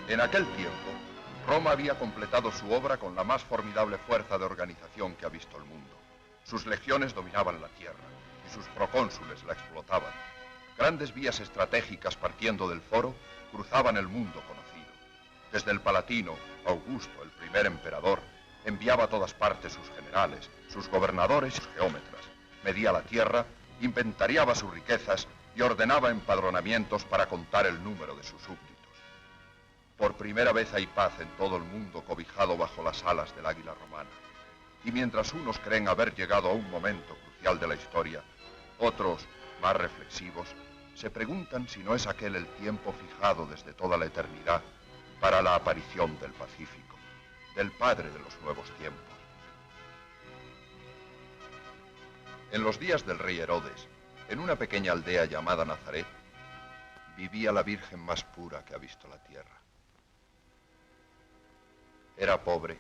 En aquel tiempo, Roma había completado su obra con la más formidable fuerza de organización que ha visto el mundo. Sus legiones dominaban la tierra y sus procónsules la explotaban. Grandes vías estratégicas partiendo del Foro cruzaban el mundo conocido. Desde el Palatino, Augusto, el primer emperador, enviaba a todas partes sus generales, sus gobernadores y sus geómetras. Medía la tierra, inventariaba sus riquezas y ordenaba empadronamientos para contar el número de sus súbditos. Por primera vez hay paz en todo el mundo cobijado bajo las alas del águila romana. Y mientras unos creen haber llegado a un momento crucial de la historia, otros, más reflexivos, se preguntan si no es aquel el tiempo fijado desde toda la eternidad para la aparición del Pacífico, del padre de los nuevos tiempos. En los días del rey Herodes, en una pequeña aldea llamada Nazaret, vivía la Virgen más pura que ha visto la tierra. Era pobre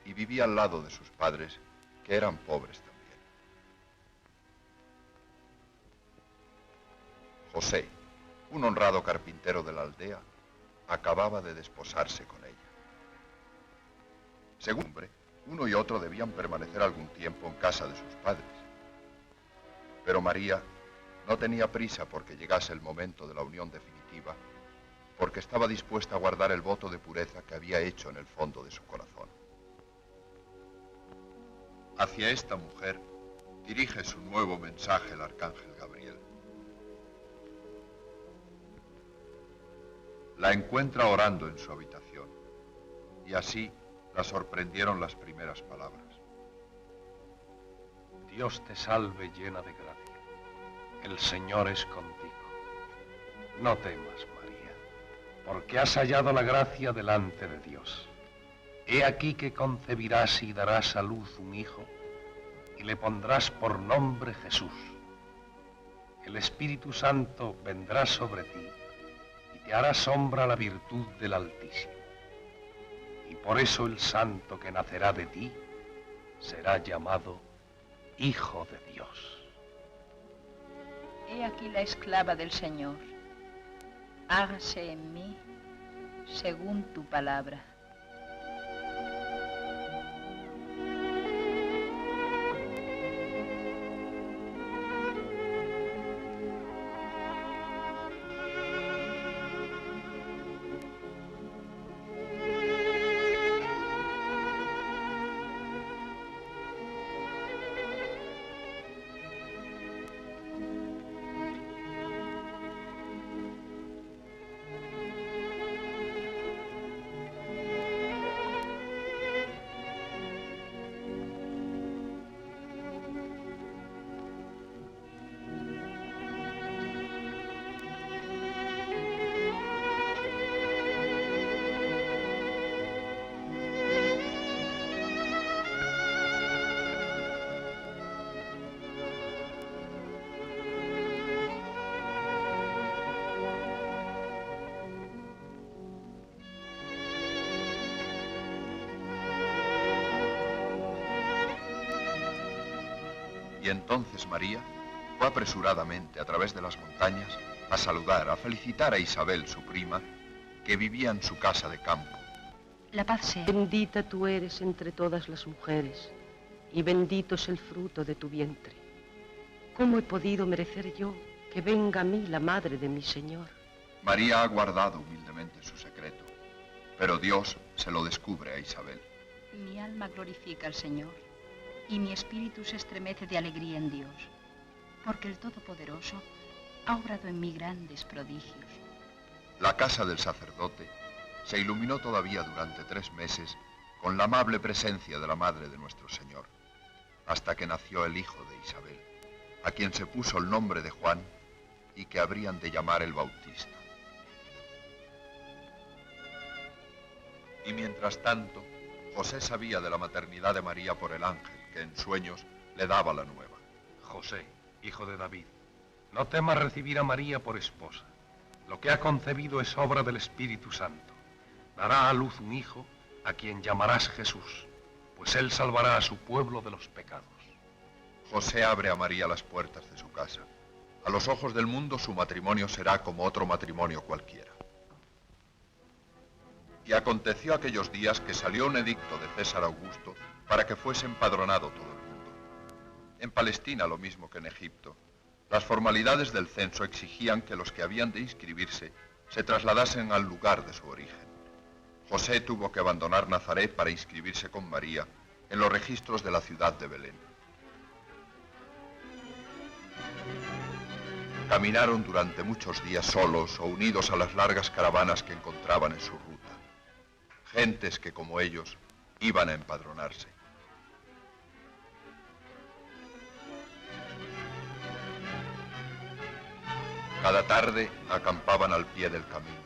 y vivía al lado de sus padres, que eran pobres también. José, un honrado carpintero de la aldea, acababa de desposarse con ella. Según hombre, uno y otro debían permanecer algún tiempo en casa de sus padres. Pero María no tenía prisa porque llegase el momento de la unión definitiva, porque estaba dispuesta a guardar el voto de pureza que había hecho en el fondo de su corazón. Hacia esta mujer dirige su nuevo mensaje el arcángel Gabriel. La encuentra orando en su habitación, y así la sorprendieron las primeras palabras. Dios te salve, llena de gracia. El Señor es contigo. No temas, María, porque has hallado la gracia delante de Dios. He aquí que concebirás y darás a luz un hijo, y le pondrás por nombre Jesús. El Espíritu Santo vendrá sobre ti, y te hará sombra la virtud del Altísimo. Y por eso el santo que nacerá de ti será llamado Hijo de Dios. He aquí la esclava del Señor. Hágase en mí según tu palabra. Y entonces María fue apresuradamente a través de las montañas a saludar, a felicitar a Isabel, su prima, que vivía en su casa de campo. La paz sea. Bendita tú eres entre todas las mujeres, y bendito es el fruto de tu vientre. ¿Cómo he podido merecer yo que venga a mí la madre de mi Señor? María ha guardado humildemente su secreto, pero Dios se lo descubre a Isabel. Mi alma glorifica al Señor, y mi espíritu se estremece de alegría en Dios, porque el Todopoderoso ha obrado en mí grandes prodigios. La casa del sacerdote se iluminó todavía durante 3 meses con la amable presencia de la Madre de nuestro Señor, hasta que nació el hijo de Isabel, a quien se puso el nombre de Juan y que habrían de llamar el Bautista. Y mientras tanto, José sabía de la maternidad de María por el ángel, que en sueños le daba la nueva. José, hijo de David, no temas recibir a María por esposa. Lo que ha concebido es obra del Espíritu Santo. Dará a luz un hijo, a quien llamarás Jesús, pues él salvará a su pueblo de los pecados. José abre a María las puertas de su casa. A los ojos del mundo su matrimonio será como otro matrimonio cualquiera. Y aconteció aquellos días que salió un edicto de César Augusto para que fuese empadronado todo el mundo. En Palestina, lo mismo que en Egipto, las formalidades del censo exigían que los que habían de inscribirse se trasladasen al lugar de su origen. José tuvo que abandonar Nazaret para inscribirse con María en los registros de la ciudad de Belén. Caminaron durante muchos días solos o unidos a las largas caravanas que encontraban en su ruta. Gentes que, como ellos, iban a empadronarse. Cada tarde acampaban al pie del camino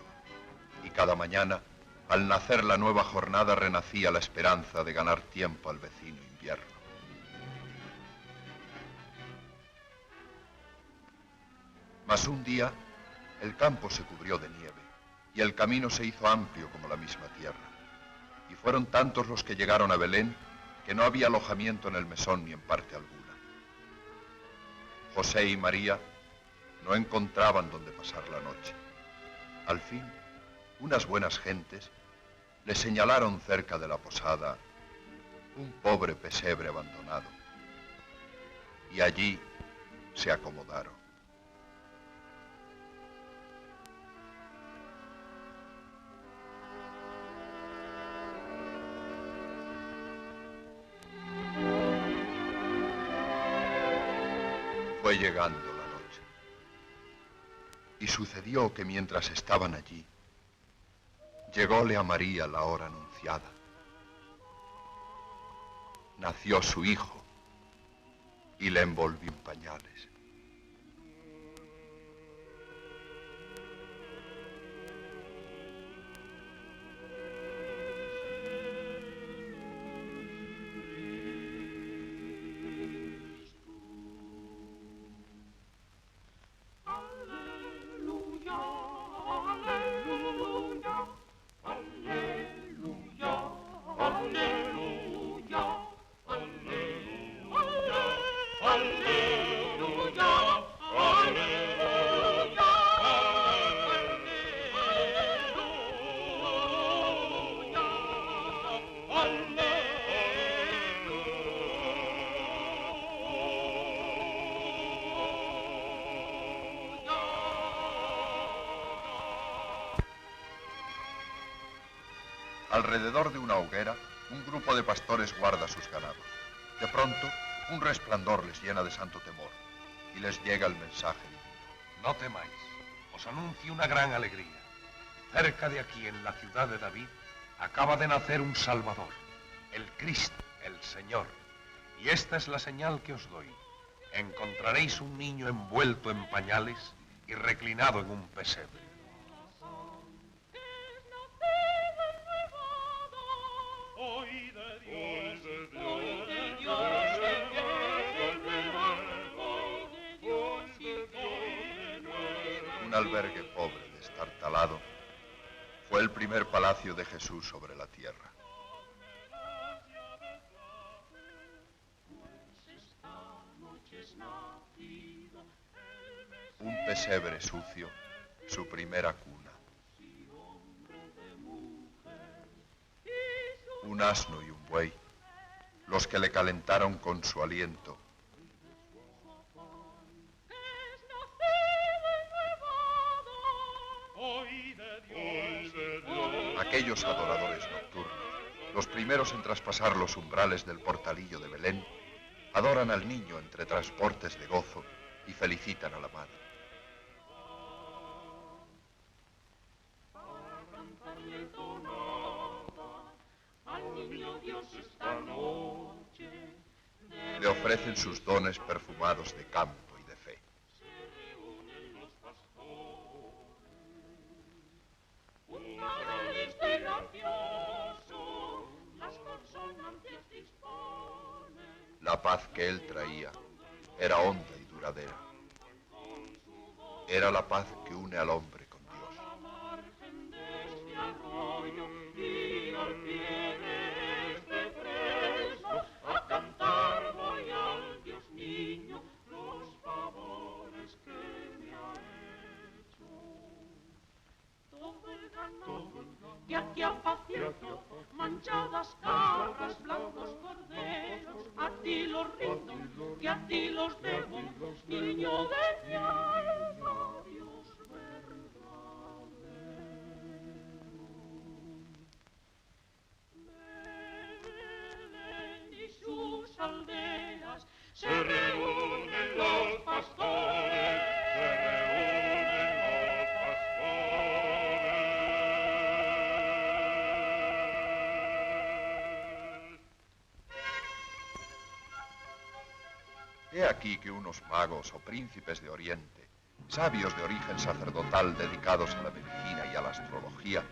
y cada mañana, al nacer la nueva jornada, renacía la esperanza de ganar tiempo al vecino invierno. Mas un día, el campo se cubrió de nieve y el camino se hizo amplio como la misma tierra. Y fueron tantos los que llegaron a Belén que no había alojamiento en el mesón ni en parte alguna. José y María no encontraban dónde pasar la noche. Al fin, unas buenas gentes le señalaron cerca de la posada un pobre pesebre abandonado. Y allí se acomodaron. Fue llegando la noche. Y sucedió que mientras estaban allí, llególe a María la hora anunciada. Nació su hijo y le envolvió en pañales. Alrededor de una hoguera, un grupo de pastores guarda sus ganados. De pronto, un resplandor les llena de santo temor y les llega el mensaje divino. No temáis, os anuncio una gran alegría. Cerca de aquí, en la ciudad de David, acaba de nacer un Salvador, el Cristo, el Señor. Y esta es la señal que os doy. Encontraréis un niño envuelto en pañales y reclinado en un pesebre. Un albergue pobre, destartalado, fue el primer palacio de Jesús sobre la tierra. Un pesebre sucio, su primera cuna. Un asno y un buey, los que le calentaron con su aliento. Aquellos adoradores nocturnos, los primeros en traspasar los umbrales del portalillo de Belén, adoran al niño entre transportes de gozo y felicitan a la madre. Le ofrecen sus dones perfumados de campo y de fe. La paz que él traía era honda y duradera. Era la paz que une al hombre con Dios. De aquí a concierto, manchadas cabras, blancos corderos, a ti los rindo, que a ti los debo, niño de mi alma, Dios verdadero. Belén y sus aldeas se reúnen los pastores, se reúnen los pastores. He aquí que unos magos o príncipes de Oriente, sabios de origen sacerdotal dedicados a la medicina y a la astrología,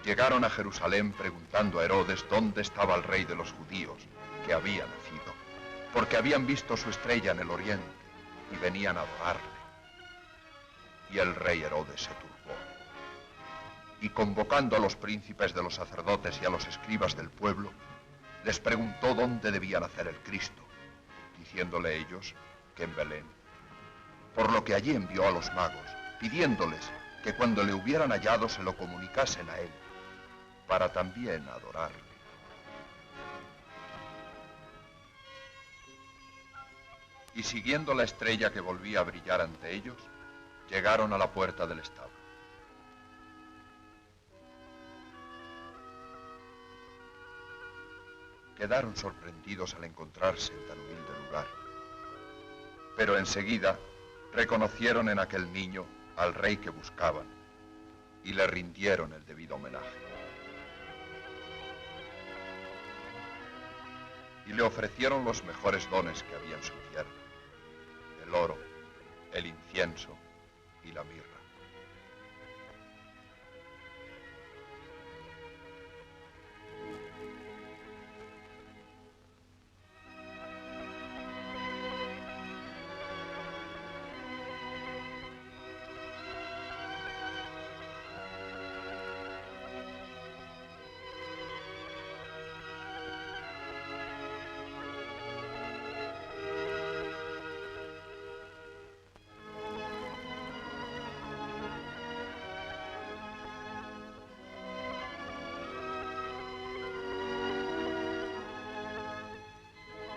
llegaron a Jerusalén preguntando a Herodes dónde estaba el rey de los judíos, que había nacido, porque habían visto su estrella en el Oriente y venían a adorarle. Y el rey Herodes se turbó. Y convocando a los príncipes de los sacerdotes y a los escribas del pueblo, les preguntó dónde debía nacer el Cristo, diciéndole ellos que en Belén. Por lo que allí envió a los magos, pidiéndoles que cuando le hubieran hallado se lo comunicasen a él, para también adorarle. Y siguiendo la estrella que volvía a brillar ante ellos, llegaron a la puerta del establo. Quedaron sorprendidos al encontrarse en tan humilde lugar. Pero enseguida reconocieron en aquel niño al rey que buscaban y le rindieron el debido homenaje. Y le ofrecieron los mejores dones que había en su tierra: el oro, el incienso y la mirra.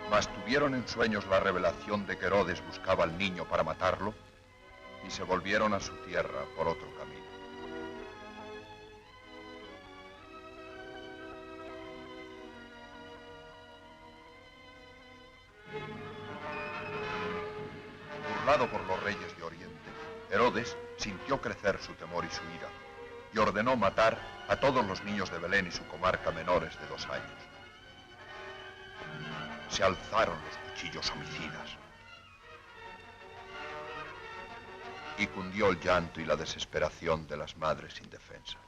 Mas tuvieron en sueños la revelación de que Herodes buscaba al niño para matarlo y se volvieron a su tierra por otro camino. Burlado por los reyes de Oriente, Herodes sintió crecer su temor y su ira y ordenó matar a todos los niños de Belén y su comarca menores de 2 años. Se alzaron los cuchillos homicidas y cundió el llanto y la desesperación de las madres indefensas.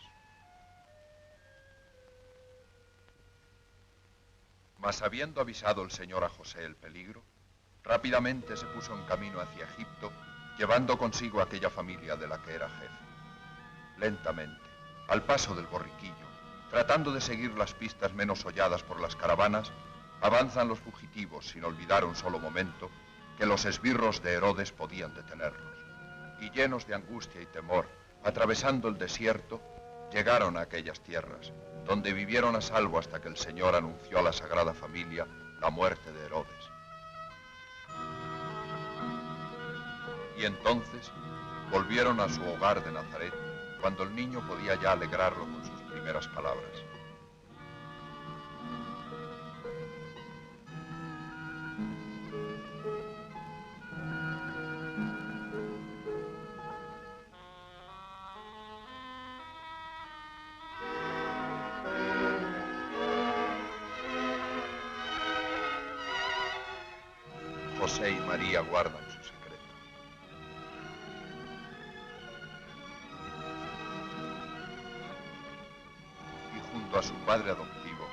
Mas habiendo avisado el Señor a José el peligro, rápidamente se puso en camino hacia Egipto, llevando consigo a aquella familia de la que era jefe. Lentamente, al paso del borriquillo, tratando de seguir las pistas menos holladas por las caravanas, avanzan los fugitivos sin olvidar un solo momento que los esbirros de Herodes podían detenerlos. Y llenos de angustia y temor, atravesando el desierto, llegaron a aquellas tierras, donde vivieron a salvo hasta que el Señor anunció a la Sagrada Familia la muerte de Herodes. Y entonces volvieron a su hogar de Nazaret, cuando el niño podía ya alegrarlo con sus primeras palabras. José y María guardan su secreto. Y junto a su padre adoptivo,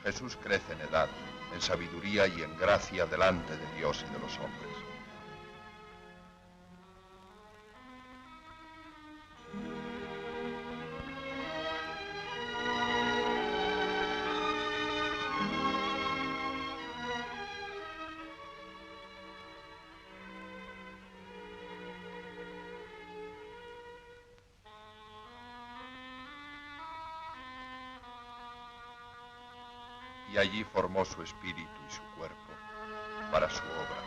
Jesús crece en edad, en sabiduría y en gracia delante de Dios y de los hombres. y allí formó su espíritu y su cuerpo para su obra,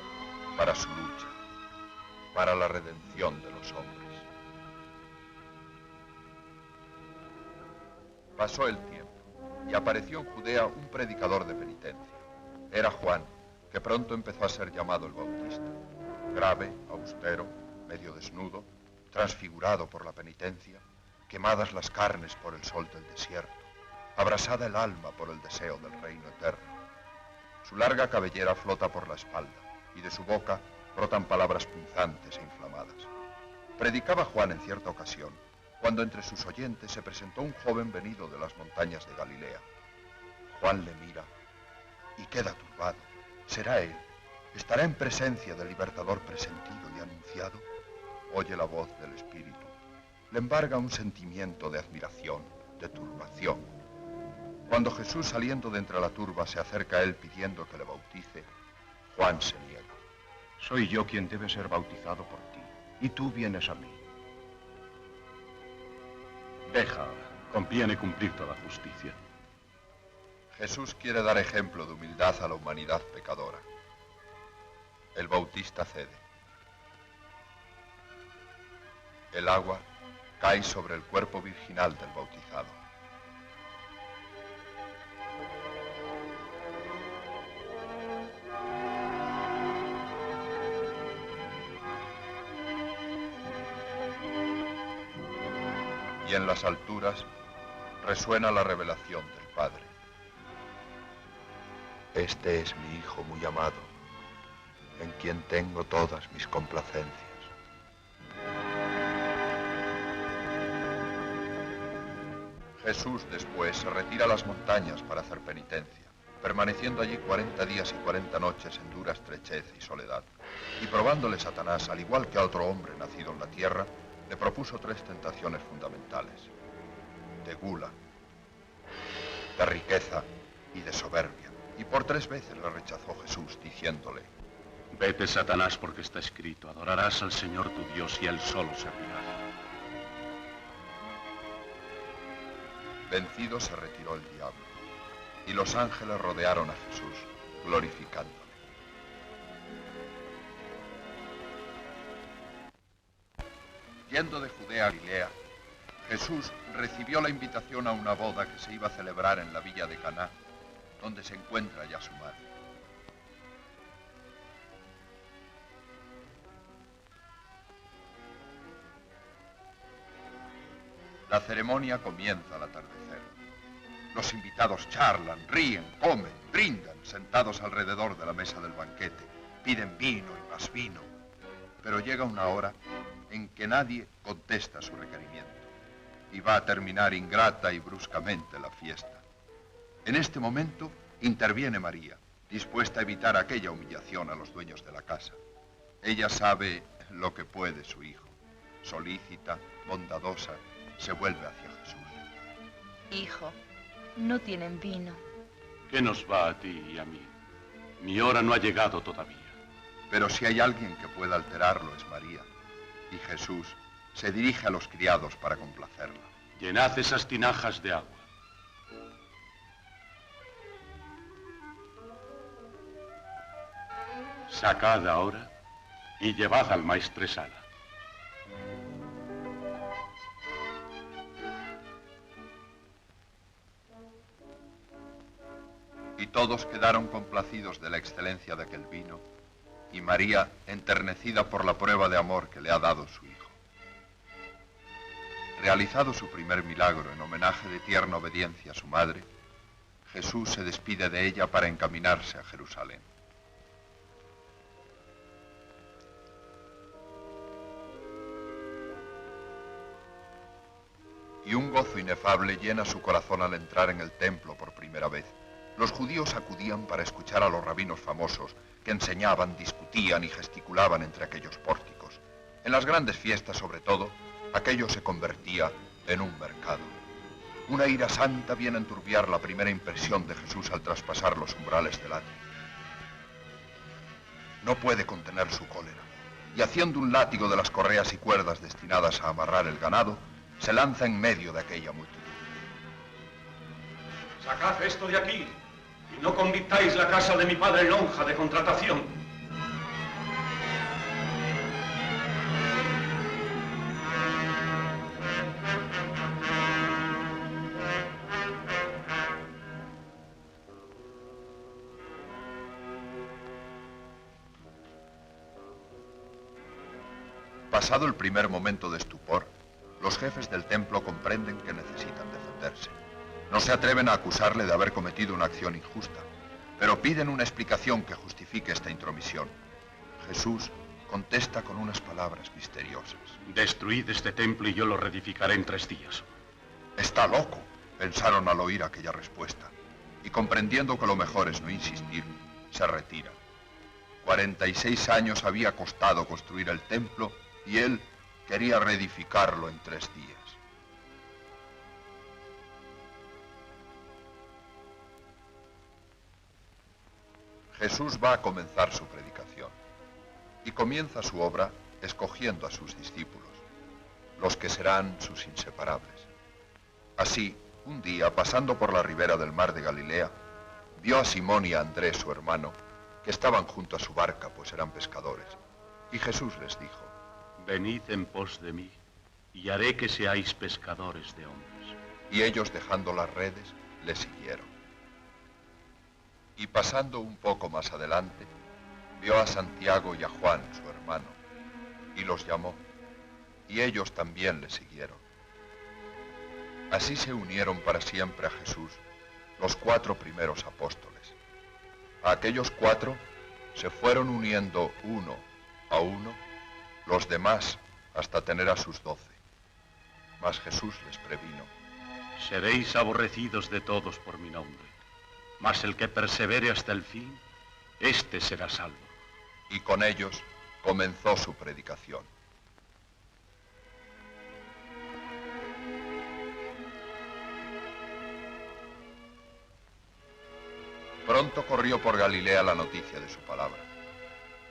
para su lucha, para la redención de los hombres. Pasó el tiempo y apareció en Judea un predicador de penitencia. Era Juan, que pronto empezó a ser llamado el Bautista. Grave, austero, medio desnudo, transfigurado por la penitencia, quemadas las carnes por el sol del desierto, abrasada el alma por el deseo del reino eterno. Su larga cabellera flota por la espalda y de su boca brotan palabras punzantes e inflamadas. Predicaba Juan en cierta ocasión, cuando entre sus oyentes se presentó un joven venido de las montañas de Galilea. Juan le mira y queda turbado. ¿Será él? ¿Estará en presencia del libertador presentido y anunciado? Oye la voz del Espíritu. Le embarga un sentimiento de admiración, de turbación. Cuando Jesús, saliendo de entre la turba, se acerca a él pidiendo que le bautice, Juan se niega. Soy yo quien debe ser bautizado por ti, y tú vienes a mí. Deja, conviene cumplir toda justicia. Jesús quiere dar ejemplo de humildad a la humanidad pecadora. El Bautista cede. El agua cae sobre el cuerpo virginal del bautizado. Y en las alturas resuena la revelación del Padre. Este es mi Hijo muy amado, en quien tengo todas mis complacencias. Jesús después se retira a las montañas para hacer penitencia, permaneciendo allí 40 días y 40 noches en dura estrechez y soledad. Y probándole Satanás, al igual que a otro hombre nacido en la tierra, le propuso 3 tentaciones fundamentales: de gula, de riqueza y de soberbia. Y por 3 veces le rechazó Jesús, diciéndole: Vete, Satanás, porque está escrito, adorarás al Señor tu Dios y a Él solo servirás. Vencido se retiró el diablo, y los ángeles rodearon a Jesús, glorificándole. Yendo de Judea a Galilea, Jesús recibió la invitación a una boda que se iba a celebrar en la villa de Caná, donde se encuentra ya su madre. La ceremonia comienza al atardecer. Los invitados charlan, ríen, comen, brindan, sentados alrededor de la mesa del banquete. Piden vino y más vino. Pero llega una hora en que nadie contesta su requerimiento y va a terminar ingrata y bruscamente la fiesta. En este momento interviene María, dispuesta a evitar aquella humillación a los dueños de la casa. Ella sabe lo que puede su hijo. Solícita, bondadosa, se vuelve hacia Jesús. Hijo, no tienen vino. ¿Qué nos va a ti y a mí? Mi hora no ha llegado todavía. Pero si hay alguien que pueda alterarlo es María. Y Jesús se dirige a los criados para complacerla. Llenad esas tinajas de agua. Sacad ahora y llevad al maestresala. Y todos quedaron complacidos de la excelencia de aquel vino, y María enternecida por la prueba de amor que le ha dado su hijo. Realizado su primer milagro en homenaje de tierna obediencia a su madre, Jesús se despide de ella para encaminarse a Jerusalén. Y un gozo inefable llena su corazón al entrar en el templo por primera vez. Los judíos acudían para escuchar a los rabinos famosos que enseñaban, discutían y gesticulaban entre aquellos pórticos. En las grandes fiestas, sobre todo, aquello se convertía en un mercado. Una ira santa viene a enturbiar la primera impresión de Jesús al traspasar los umbrales del atrio. No puede contener su cólera, y haciendo un látigo de las correas y cuerdas destinadas a amarrar el ganado, se lanza en medio de aquella multitud. ¡Sacad esto de aquí! Y no convirtáis la casa de mi padre en lonja de contratación. Pasado el primer momento de estupor, los jefes del templo comprenden que necesitan defenderse. No se atreven a acusarle de haber cometido una acción injusta, pero piden una explicación que justifique esta intromisión. Jesús contesta con unas palabras misteriosas. Destruid este templo y yo lo reedificaré en 3 días. Está loco, pensaron al oír aquella respuesta, y comprendiendo que lo mejor es no insistir, se retiran. 46 años había costado construir el templo y él quería reedificarlo en 3 días. Jesús va a comenzar su predicación y comienza su obra escogiendo a sus discípulos, los que serán sus inseparables. Así, un día, pasando por la ribera del mar de Galilea, vio a Simón y a Andrés, su hermano, que estaban junto a su barca, pues eran pescadores. Y Jesús les dijo: Venid en pos de mí, y haré que seáis pescadores de hombres. Y ellos, dejando las redes, le siguieron. Y pasando un poco más adelante, vio a Santiago y a Juan, su hermano, y los llamó, y ellos también le siguieron. Así se unieron para siempre a Jesús los 4 primeros apóstoles. A aquellos 4 se fueron uniendo uno a uno los demás hasta tener a sus 12. Mas Jesús les previno: Seréis aborrecidos de todos por mi nombre, mas el que persevere hasta el fin, éste será salvo. Y con ellos comenzó su predicación. Pronto corrió por Galilea la noticia de su palabra,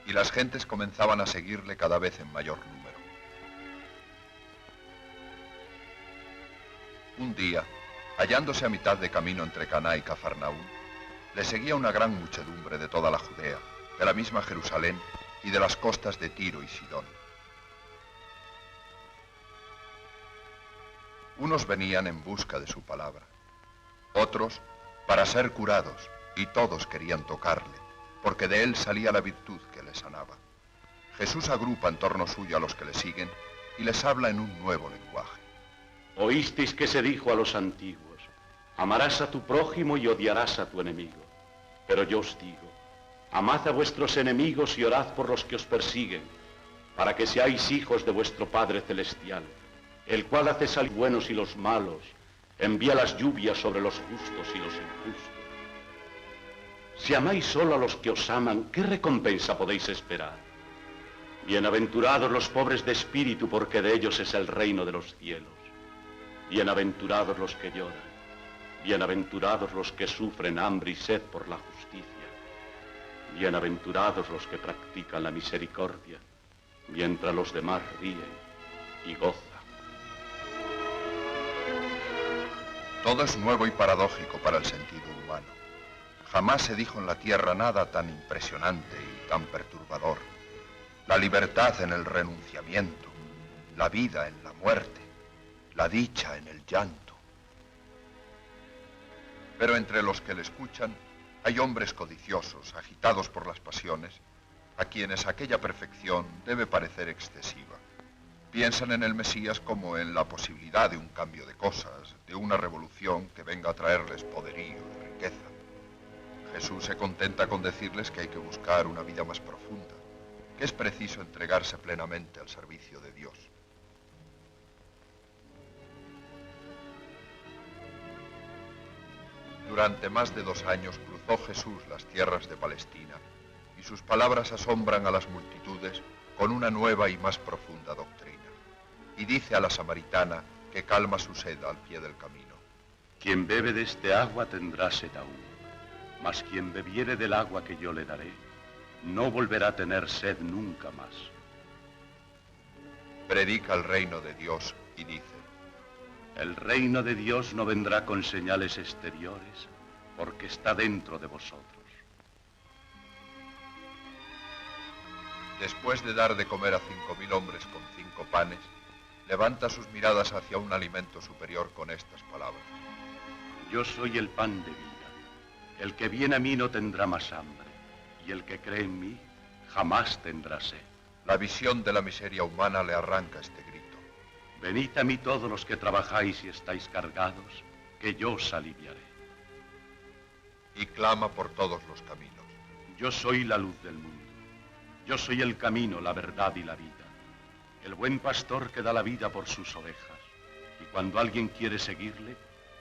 y las gentes comenzaban a seguirle cada vez en mayor número. Un día, hallándose a mitad de camino entre Caná y Cafarnaúm, le seguía una gran muchedumbre de toda la Judea, de la misma Jerusalén y de las costas de Tiro y Sidón. Unos venían en busca de su palabra, otros para ser curados, y todos querían tocarle, porque de él salía la virtud que le sanaba. Jesús agrupa en torno suyo a los que le siguen y les habla en un nuevo lenguaje. Oísteis que se dijo a los antiguos: amarás a tu prójimo y odiarás a tu enemigo. Pero yo os digo: amad a vuestros enemigos y orad por los que os persiguen, para que seáis hijos de vuestro Padre Celestial, el cual hace salir buenos y los malos, envía las lluvias sobre los justos y los injustos. Si amáis solo a los que os aman, ¿qué recompensa podéis esperar? Bienaventurados los pobres de espíritu, porque de ellos es el reino de los cielos. Bienaventurados los que lloran, bienaventurados los que sufren hambre y sed por la justicia. Bienaventurados los que practican la misericordia, mientras los demás ríen y gozan. Todo es nuevo y paradójico para el sentido humano. Jamás se dijo en la tierra nada tan impresionante y tan perturbador. La libertad en el renunciamiento, la vida en la muerte, la dicha en el llanto. Pero entre los que le escuchan hay hombres codiciosos, agitados por las pasiones, a quienes aquella perfección debe parecer excesiva. Piensan en el Mesías como en la posibilidad de un cambio de cosas, de una revolución que venga a traerles poderío y riqueza. Jesús se contenta con decirles que hay que buscar una vida más profunda, que es preciso entregarse plenamente al servicio de Dios. Durante más de 2 años cruzó Jesús las tierras de Palestina y sus palabras asombran a las multitudes con una nueva y más profunda doctrina. Y dice a la samaritana que calma su sed al pie del camino: Quien bebe de este agua tendrá sed aún, mas quien bebiere del agua que yo le daré, no volverá a tener sed nunca más. Predica el reino de Dios y dice: El reino de Dios no vendrá con señales exteriores, porque está dentro de vosotros. Después de dar de comer a 5.000 hombres con 5 panes, levanta sus miradas hacia un alimento superior con estas palabras. Yo soy el pan de vida. El que viene a mí no tendrá más hambre, y el que cree en mí jamás tendrá sed. La visión de la miseria humana le arranca este grito. Venid a mí todos los que trabajáis y estáis cargados, que yo os aliviaré. Y clama por todos los caminos. Yo soy la luz del mundo. Yo soy el camino, la verdad y la vida. El buen pastor que da la vida por sus ovejas. Y cuando alguien quiere seguirle,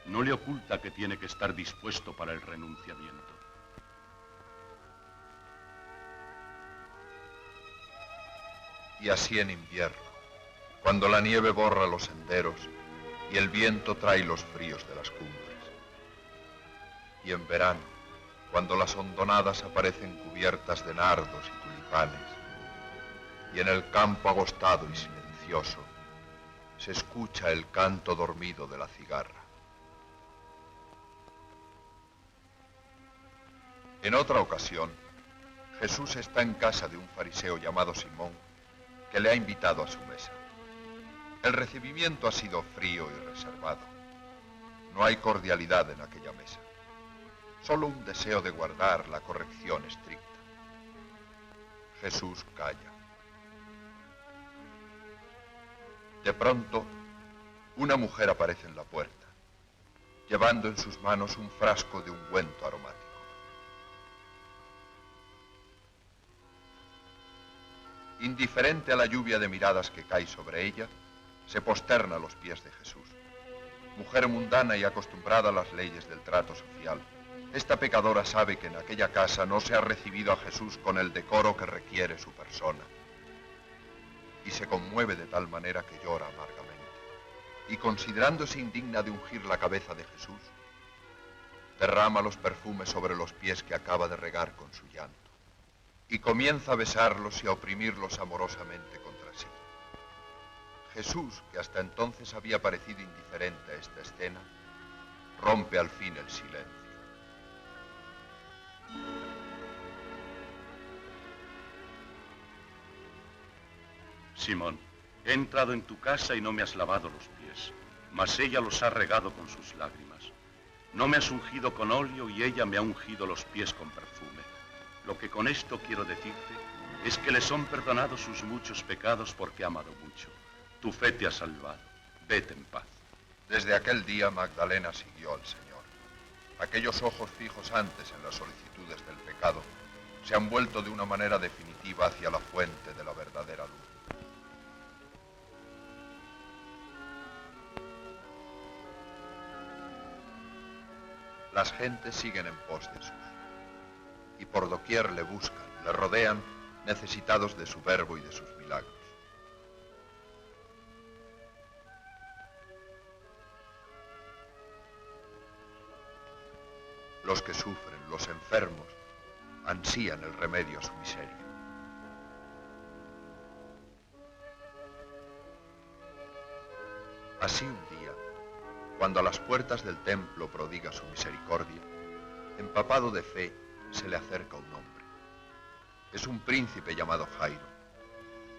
no le oculta que tiene que estar dispuesto para el renunciamiento. Y así en invierno, cuando la nieve borra los senderos y el viento trae los fríos de las cumbres. Y en verano, cuando las hondonadas aparecen cubiertas de nardos y tulipanes, y en el campo agostado y silencioso se escucha el canto dormido de la cigarra. En otra ocasión, Jesús está en casa de un fariseo llamado Simón, que le ha invitado a su mesa. El recibimiento ha sido frío y reservado. No hay cordialidad en aquella mesa, solo un deseo de guardar la corrección estricta. Jesús calla. De pronto, una mujer aparece en la puerta, llevando en sus manos un frasco de ungüento aromático. Indiferente a la lluvia de miradas que cae sobre ella, se posterna a los pies de Jesús. Mujer mundana y acostumbrada a las leyes del trato social, esta pecadora sabe que en aquella casa no se ha recibido a Jesús con el decoro que requiere su persona. Y se conmueve de tal manera que llora amargamente. Y considerándose indigna de ungir la cabeza de Jesús, derrama los perfumes sobre los pies que acaba de regar con su llanto. Y comienza a besarlos y a oprimirlos amorosamente contra sí. Jesús, que hasta entonces había parecido indiferente a esta escena, rompe al fin el silencio. Simón, he entrado en tu casa y no me has lavado los pies, mas ella los ha regado con sus lágrimas. No me has ungido con óleo y ella me ha ungido los pies con perfume. Lo que con esto quiero decirte es que le son perdonados sus muchos pecados porque ha amado mucho. Tu fe te ha salvado. Vete en paz. Desde aquel día Magdalena siguió al Señor. Aquellos ojos fijos antes en las solicitudes del pecado se han vuelto de una manera definitiva hacia la fuente de la verdadera luz. Las gentes siguen en pos de Jesús y por doquier le buscan, le rodean, necesitados de su verbo y de sus milagros. Los que sufren, los enfermos, ansían el remedio a su miseria. Así un día, cuando a las puertas del templo prodiga su misericordia, empapado de fe, se le acerca un hombre. Es un príncipe llamado Jairo.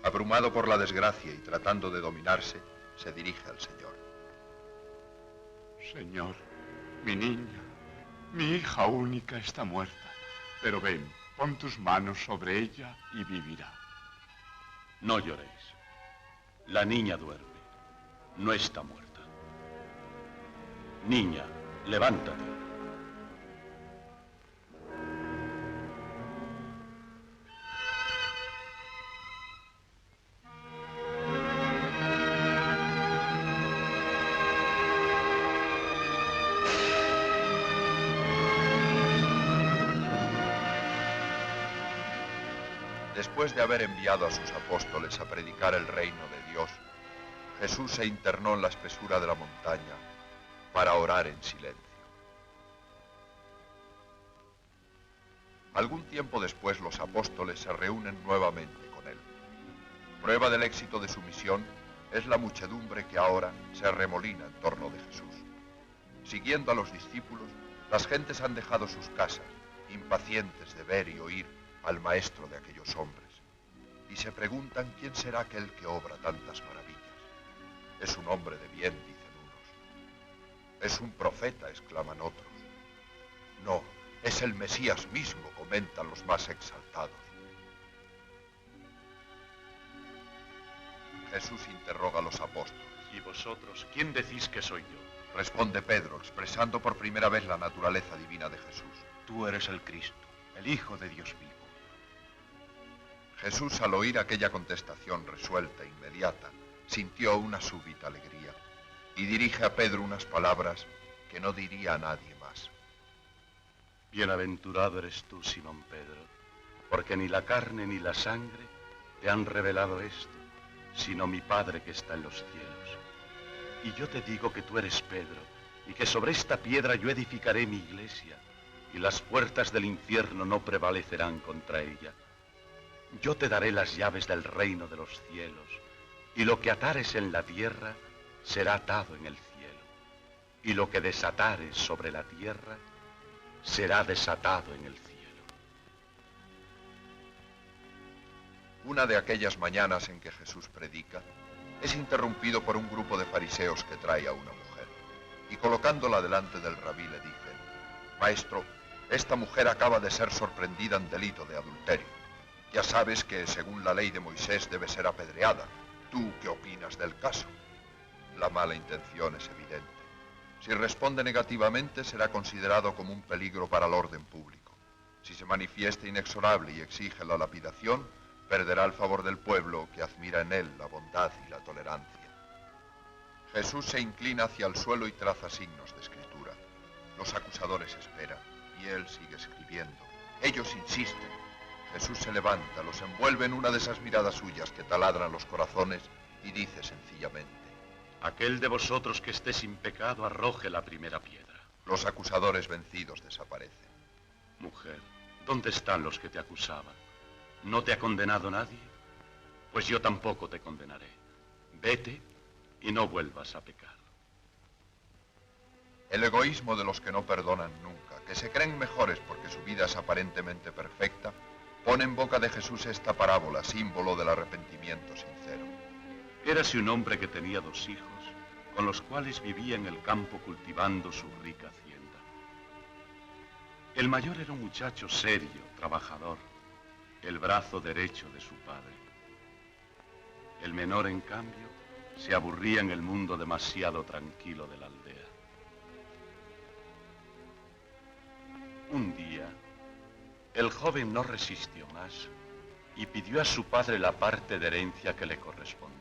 Abrumado por la desgracia y tratando de dominarse, se dirige al Señor. Señor, mi niña, mi hija única está muerta, pero ven, pon tus manos sobre ella y vivirá. No lloréis. La niña duerme, no está muerta. Niña, levántate. Después de haber enviado a sus apóstoles a predicar el reino de Dios, Jesús se internó en la espesura de la montaña para orar en silencio. Algún tiempo después los apóstoles se reúnen nuevamente con él. Prueba del éxito de su misión es la muchedumbre que ahora se arremolina en torno de Jesús. Siguiendo a los discípulos, Las gentes han dejado sus casas, impacientes de ver y oír al maestro de aquellos hombres, y se preguntan quién será aquel que obra tantas maravillas. Es un hombre de bien, dicen unos. Es un profeta, exclaman otros. No, es el Mesías mismo, comentan los más exaltados. Jesús interroga a los apóstoles. ¿Y vosotros, quién decís que soy yo? Responde Pedro, expresando por primera vez la naturaleza divina de Jesús. Tú eres el Cristo, el Hijo de Dios vivo. Jesús, al oír aquella contestación resuelta e inmediata, sintió una súbita alegría y dirige a Pedro unas palabras que no diría a nadie más. Bienaventurado eres tú, Simón Pedro, porque ni la carne ni la sangre te han revelado esto, sino mi Padre que está en los cielos. Y yo te digo que tú eres Pedro, y que sobre esta piedra yo edificaré mi iglesia, y las puertas del infierno no prevalecerán contra ella. Yo te daré las llaves del reino de los cielos, y lo que atares en la tierra será atado en el cielo, y lo que desatares sobre la tierra será desatado en el cielo. Una de aquellas mañanas en que Jesús predica, es interrumpido por un grupo de fariseos que trae a una mujer, y colocándola delante del rabí le dicen: Maestro, esta mujer acaba de ser sorprendida en delito de adulterio. Ya sabes que, según la ley de Moisés, debe ser apedreada. ¿Tú qué opinas del caso? La mala intención es evidente. Si responde negativamente, será considerado como un peligro para el orden público. Si se manifiesta inexorable y exige la lapidación, perderá el favor del pueblo, que admira en él la bondad y la tolerancia. Jesús se inclina hacia el suelo y traza signos de escritura. Los acusadores esperan, y él sigue escribiendo. Ellos insisten. Jesús se levanta, los envuelve en una de esas miradas suyas que taladran los corazones y dice sencillamente: Aquel de vosotros que esté sin pecado arroje la primera piedra. Los acusadores vencidos desaparecen. Mujer, ¿dónde están los que te acusaban? ¿No te ha condenado nadie? Pues yo tampoco te condenaré. Vete y no vuelvas a pecar. El egoísmo de los que no perdonan nunca, que se creen mejores porque su vida es aparentemente perfecta, pone en boca de Jesús esta parábola, símbolo del arrepentimiento sincero. Érase un hombre que tenía 2 hijos, con los cuales vivía en el campo cultivando su rica hacienda. El mayor era un muchacho serio, trabajador, el brazo derecho de su padre. El menor, en cambio, se aburría en el mundo demasiado tranquilo de la aldea. Un día, el joven no resistió más y pidió a su padre la parte de herencia que le correspondía.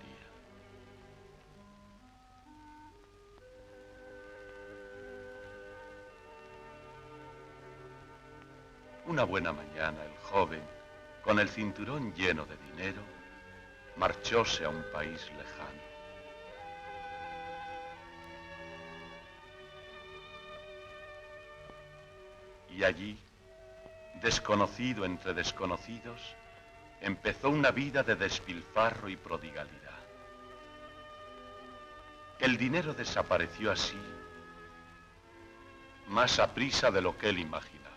Una buena mañana, el joven, con el cinturón lleno de dinero, marchóse a un país lejano. Y allí, desconocido entre desconocidos, empezó una vida de despilfarro y prodigalidad. El dinero desapareció así, más aprisa de lo que él imaginaba.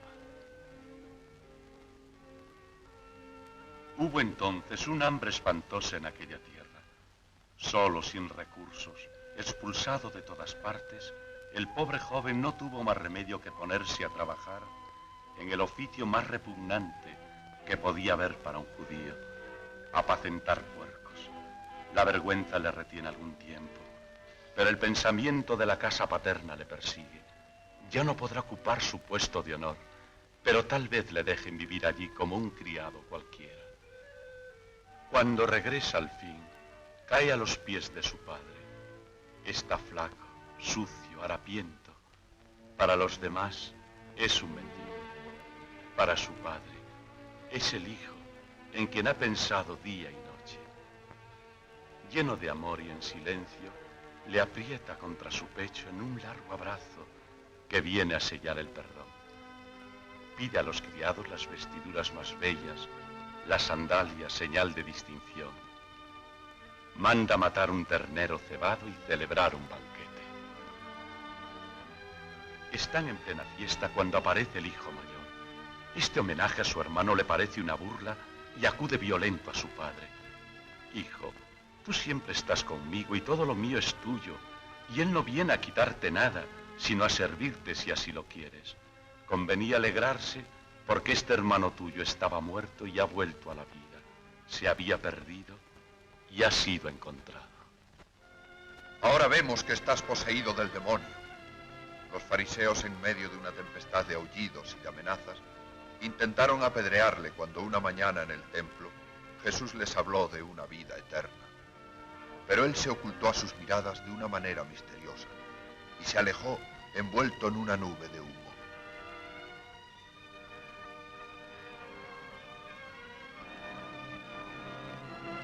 Hubo entonces un hambre espantosa en aquella tierra. Solo, sin recursos, expulsado de todas partes, el pobre joven no tuvo más remedio que ponerse a trabajar en el oficio más repugnante que podía haber para un judío: apacentar puercos. La vergüenza le retiene algún tiempo, pero el pensamiento de la casa paterna le persigue. Ya no podrá ocupar su puesto de honor, pero tal vez le dejen vivir allí como un criado cualquiera. Cuando regresa al fin, cae a los pies de su padre. Está flaco, sucio, harapiento. Para los demás es un mendigo. Para su padre es el hijo en quien ha pensado día y noche. Lleno de amor y en silencio, le aprieta contra su pecho en un largo abrazo que viene a sellar el perdón. Pide a los criados las vestiduras más bellas, las sandalias, señal de distinción. Manda matar un ternero cebado y celebrar un banquete. Están en plena fiesta cuando aparece el hijo mayor. Este homenaje a su hermano le parece una burla y acude violento a su padre. Hijo, tú siempre estás conmigo y todo lo mío es tuyo, y él no viene a quitarte nada, sino a servirte si así lo quieres. Convenía alegrarse porque este hermano tuyo estaba muerto y ha vuelto a la vida. Se había perdido y ha sido encontrado. Ahora vemos que estás poseído del demonio. Los fariseos, en medio de una tempestad de aullidos y de amenazas, intentaron apedrearle cuando una mañana en el templo Jesús les habló de una vida eterna. Pero él se ocultó a sus miradas de una manera misteriosa y se alejó envuelto en una nube de humo.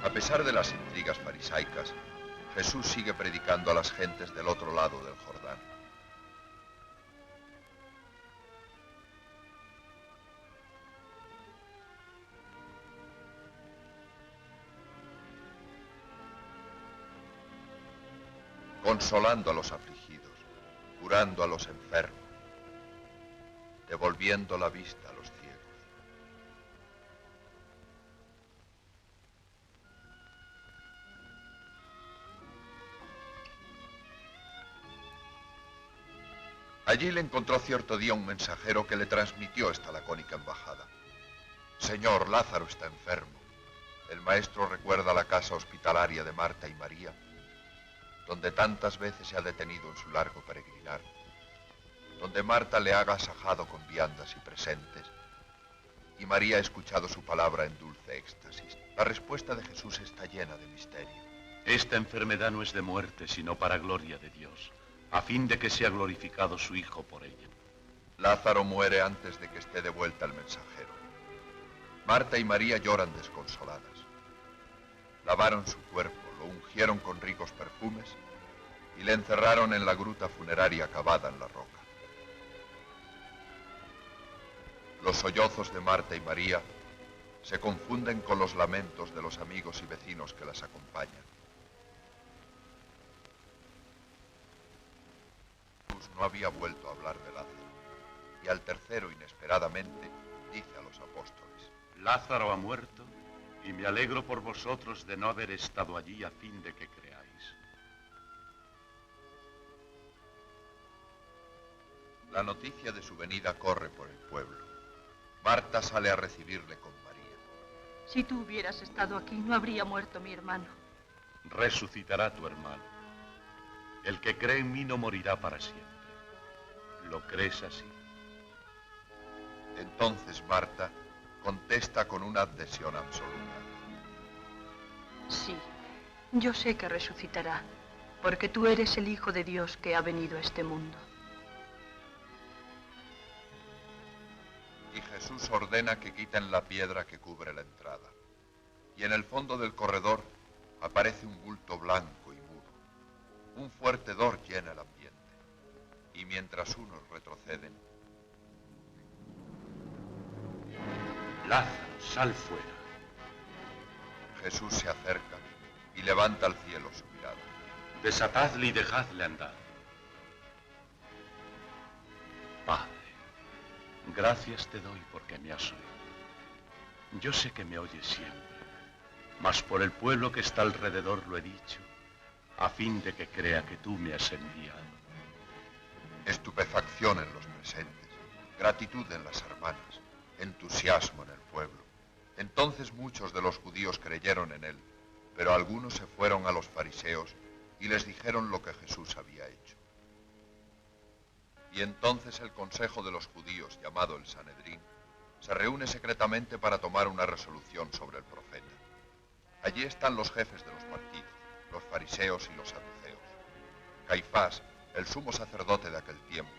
A pesar de las intrigas farisaicas, Jesús sigue predicando a las gentes del otro lado del Jordán. Consolando a los afligidos, curando a los enfermos, devolviendo la vista a los ciegos. Allí le encontró cierto día un mensajero que le transmitió esta lacónica embajada. Señor, Lázaro está enfermo. El maestro recuerda la casa hospitalaria de Marta y María, donde tantas veces se ha detenido en su largo peregrinar, donde Marta le ha agasajado con viandas y presentes, y María ha escuchado su palabra en dulce éxtasis. La respuesta de Jesús está llena de misterio. Esta enfermedad no es de muerte, sino para gloria de Dios, a fin de que sea glorificado su Hijo por ella. Lázaro muere antes de que esté de vuelta el mensajero. Marta y María lloran desconsoladas. Lavaron su cuerpo, lo ungieron con ricos perfumes y le encerraron en la gruta funeraria cavada en la roca. Los sollozos de Marta y María se confunden con los lamentos de los amigos y vecinos que las acompañan. Jesús no había vuelto a hablar de Lázaro, y al tercero, inesperadamente, dice a los apóstoles: Lázaro ha muerto, y me alegro por vosotros de no haber estado allí a fin de que creáis. La noticia de su venida corre por el pueblo. Marta sale a recibirle con María. Si tú hubieras estado aquí, no habría muerto mi hermano. Resucitará tu hermano. El que cree en mí no morirá para siempre. ¿Lo crees así? Entonces Marta contesta con una adhesión absoluta. Sí, yo sé que resucitará, porque tú eres el Hijo de Dios que ha venido a este mundo. Y Jesús ordena que quiten la piedra que cubre la entrada. Y en el fondo del corredor aparece un bulto blanco y mudo. Un fuerte hedor llena el ambiente. Y mientras unos retroceden: Lázaro, sal fuera. Jesús se acerca y levanta al cielo su mirada. Desatadle y dejadle andar. Padre, gracias te doy porque me has oído. Yo sé que me oyes siempre, mas por el pueblo que está alrededor lo he dicho, a fin de que crea que tú me has enviado. Estupefacción en los presentes, gratitud en las hermanas, entusiasmo en el pueblo. Entonces muchos de los judíos creyeron en él, pero algunos se fueron a los fariseos y les dijeron lo que Jesús había hecho. Y entonces el consejo de los judíos, llamado el Sanedrín, se reúne secretamente para tomar una resolución sobre el profeta. Allí están los jefes de los partidos, los fariseos y los saduceos. Caifás, el sumo sacerdote de aquel tiempo,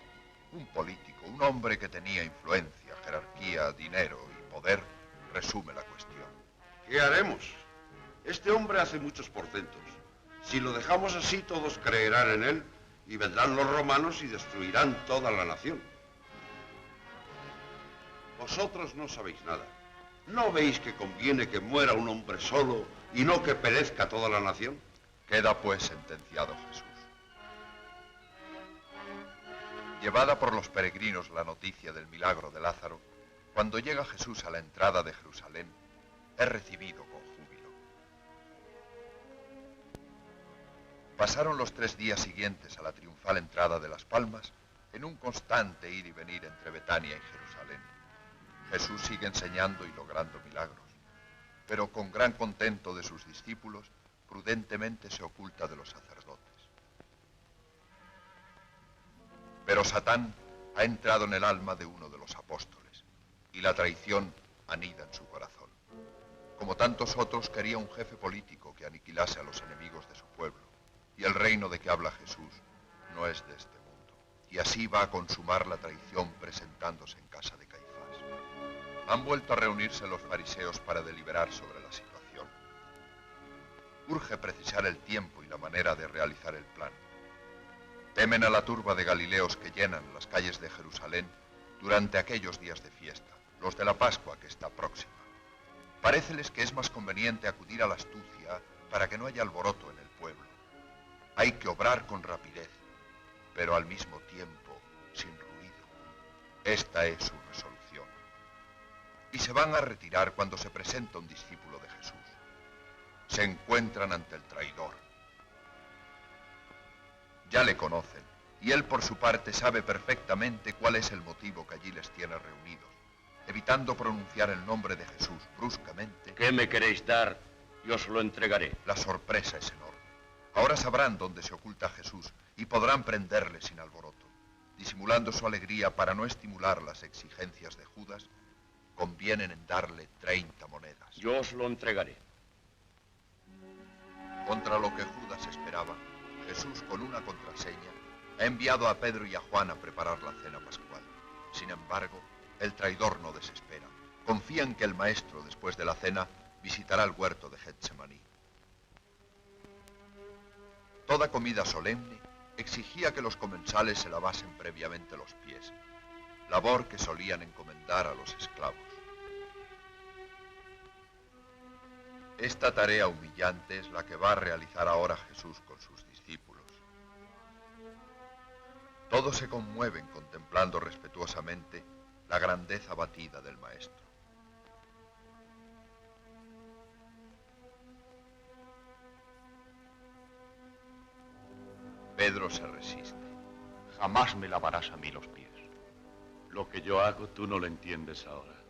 un político, un hombre que tenía influencia, jerarquía, dinero y poder, resume la cuestión. ¿Qué haremos? Este hombre hace muchos portentos. Si lo dejamos así, todos creerán en él y vendrán los romanos y destruirán toda la nación. Vosotros no sabéis nada. ¿No veis que conviene que muera un hombre solo y no que perezca toda la nación? Queda pues sentenciado Jesús. Llevada por los peregrinos la noticia del milagro de Lázaro, cuando llega Jesús a la entrada de Jerusalén, es recibido con júbilo. Pasaron los 3 días siguientes a la triunfal entrada de las Palmas en un constante ir y venir entre Betania y Jerusalén. Jesús sigue enseñando y logrando milagros, pero con gran contento de sus discípulos, prudentemente se oculta de los sacerdotes. Pero Satán ha entrado en el alma de uno de los apóstoles, y la traición anida en su corazón. Como tantos otros, quería un jefe político que aniquilase a los enemigos de su pueblo, y el reino de que habla Jesús no es de este mundo. Y así va a consumar la traición presentándose en casa de Caifás. Han vuelto a reunirse los fariseos para deliberar sobre la situación. Urge precisar el tiempo y la manera de realizar el plan. Temen a la turba de Galileos que llenan las calles de Jerusalén durante aquellos días de fiesta, los de la Pascua que está próxima. Paréceles que es más conveniente acudir a la astucia para que no haya alboroto en el pueblo. Hay que obrar con rapidez, pero al mismo tiempo sin ruido. Esta es su resolución. Y se van a retirar cuando se presenta un discípulo de Jesús. Se encuentran ante el traidor. Ya le conocen, y él por su parte sabe perfectamente cuál es el motivo que allí les tiene reunidos. Evitando pronunciar el nombre de Jesús bruscamente... ¿Qué me queréis dar? Y os lo entregaré. La sorpresa es enorme. Ahora sabrán dónde se oculta Jesús y podrán prenderle sin alboroto. Disimulando su alegría para no estimular las exigencias de Judas, convienen en darle 30 monedas. Yo os lo entregaré. Contra lo que Judas esperaba, Jesús, con una contraseña, ha enviado a Pedro y a Juan a preparar la cena pascual. Sin embargo, el traidor no desespera. Confía en que el maestro, después de la cena, visitará el huerto de Getsemaní. Toda comida solemne exigía que los comensales se lavasen previamente los pies, labor que solían encomendar a los esclavos. Esta tarea humillante es la que va a realizar ahora Jesús con sus discípulos. Todos se conmueven contemplando respetuosamente la grandeza batida del Maestro. Pedro se resiste. Jamás me lavarás a mí los pies. Lo que yo hago tú no lo entiendes ahora,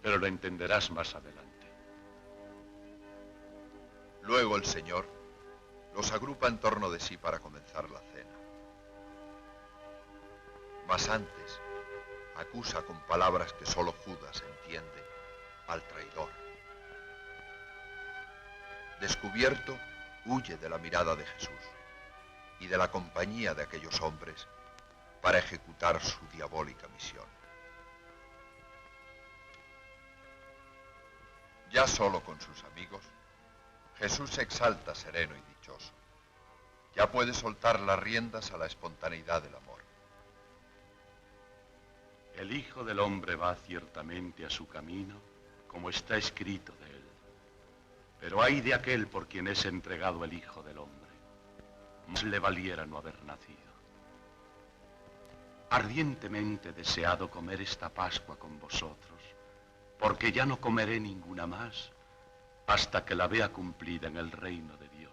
pero lo entenderás más adelante. Luego el Señor los agrupa en torno de sí para comenzar la cena. Mas antes acusa con palabras que solo Judas entiende al traidor. Descubierto, huye de la mirada de Jesús y de la compañía de aquellos hombres para ejecutar su diabólica misión. Ya solo con sus amigos, Jesús se exalta sereno y dichoso. Ya puede soltar las riendas a la espontaneidad del amor. El Hijo del Hombre va ciertamente a su camino, como está escrito de él. Pero ay de aquel por quien es entregado el Hijo del Hombre. Más le valiera no haber nacido. Ardientemente he deseado comer esta Pascua con vosotros, porque ya no comeré ninguna más hasta que la vea cumplida en el reino de Dios.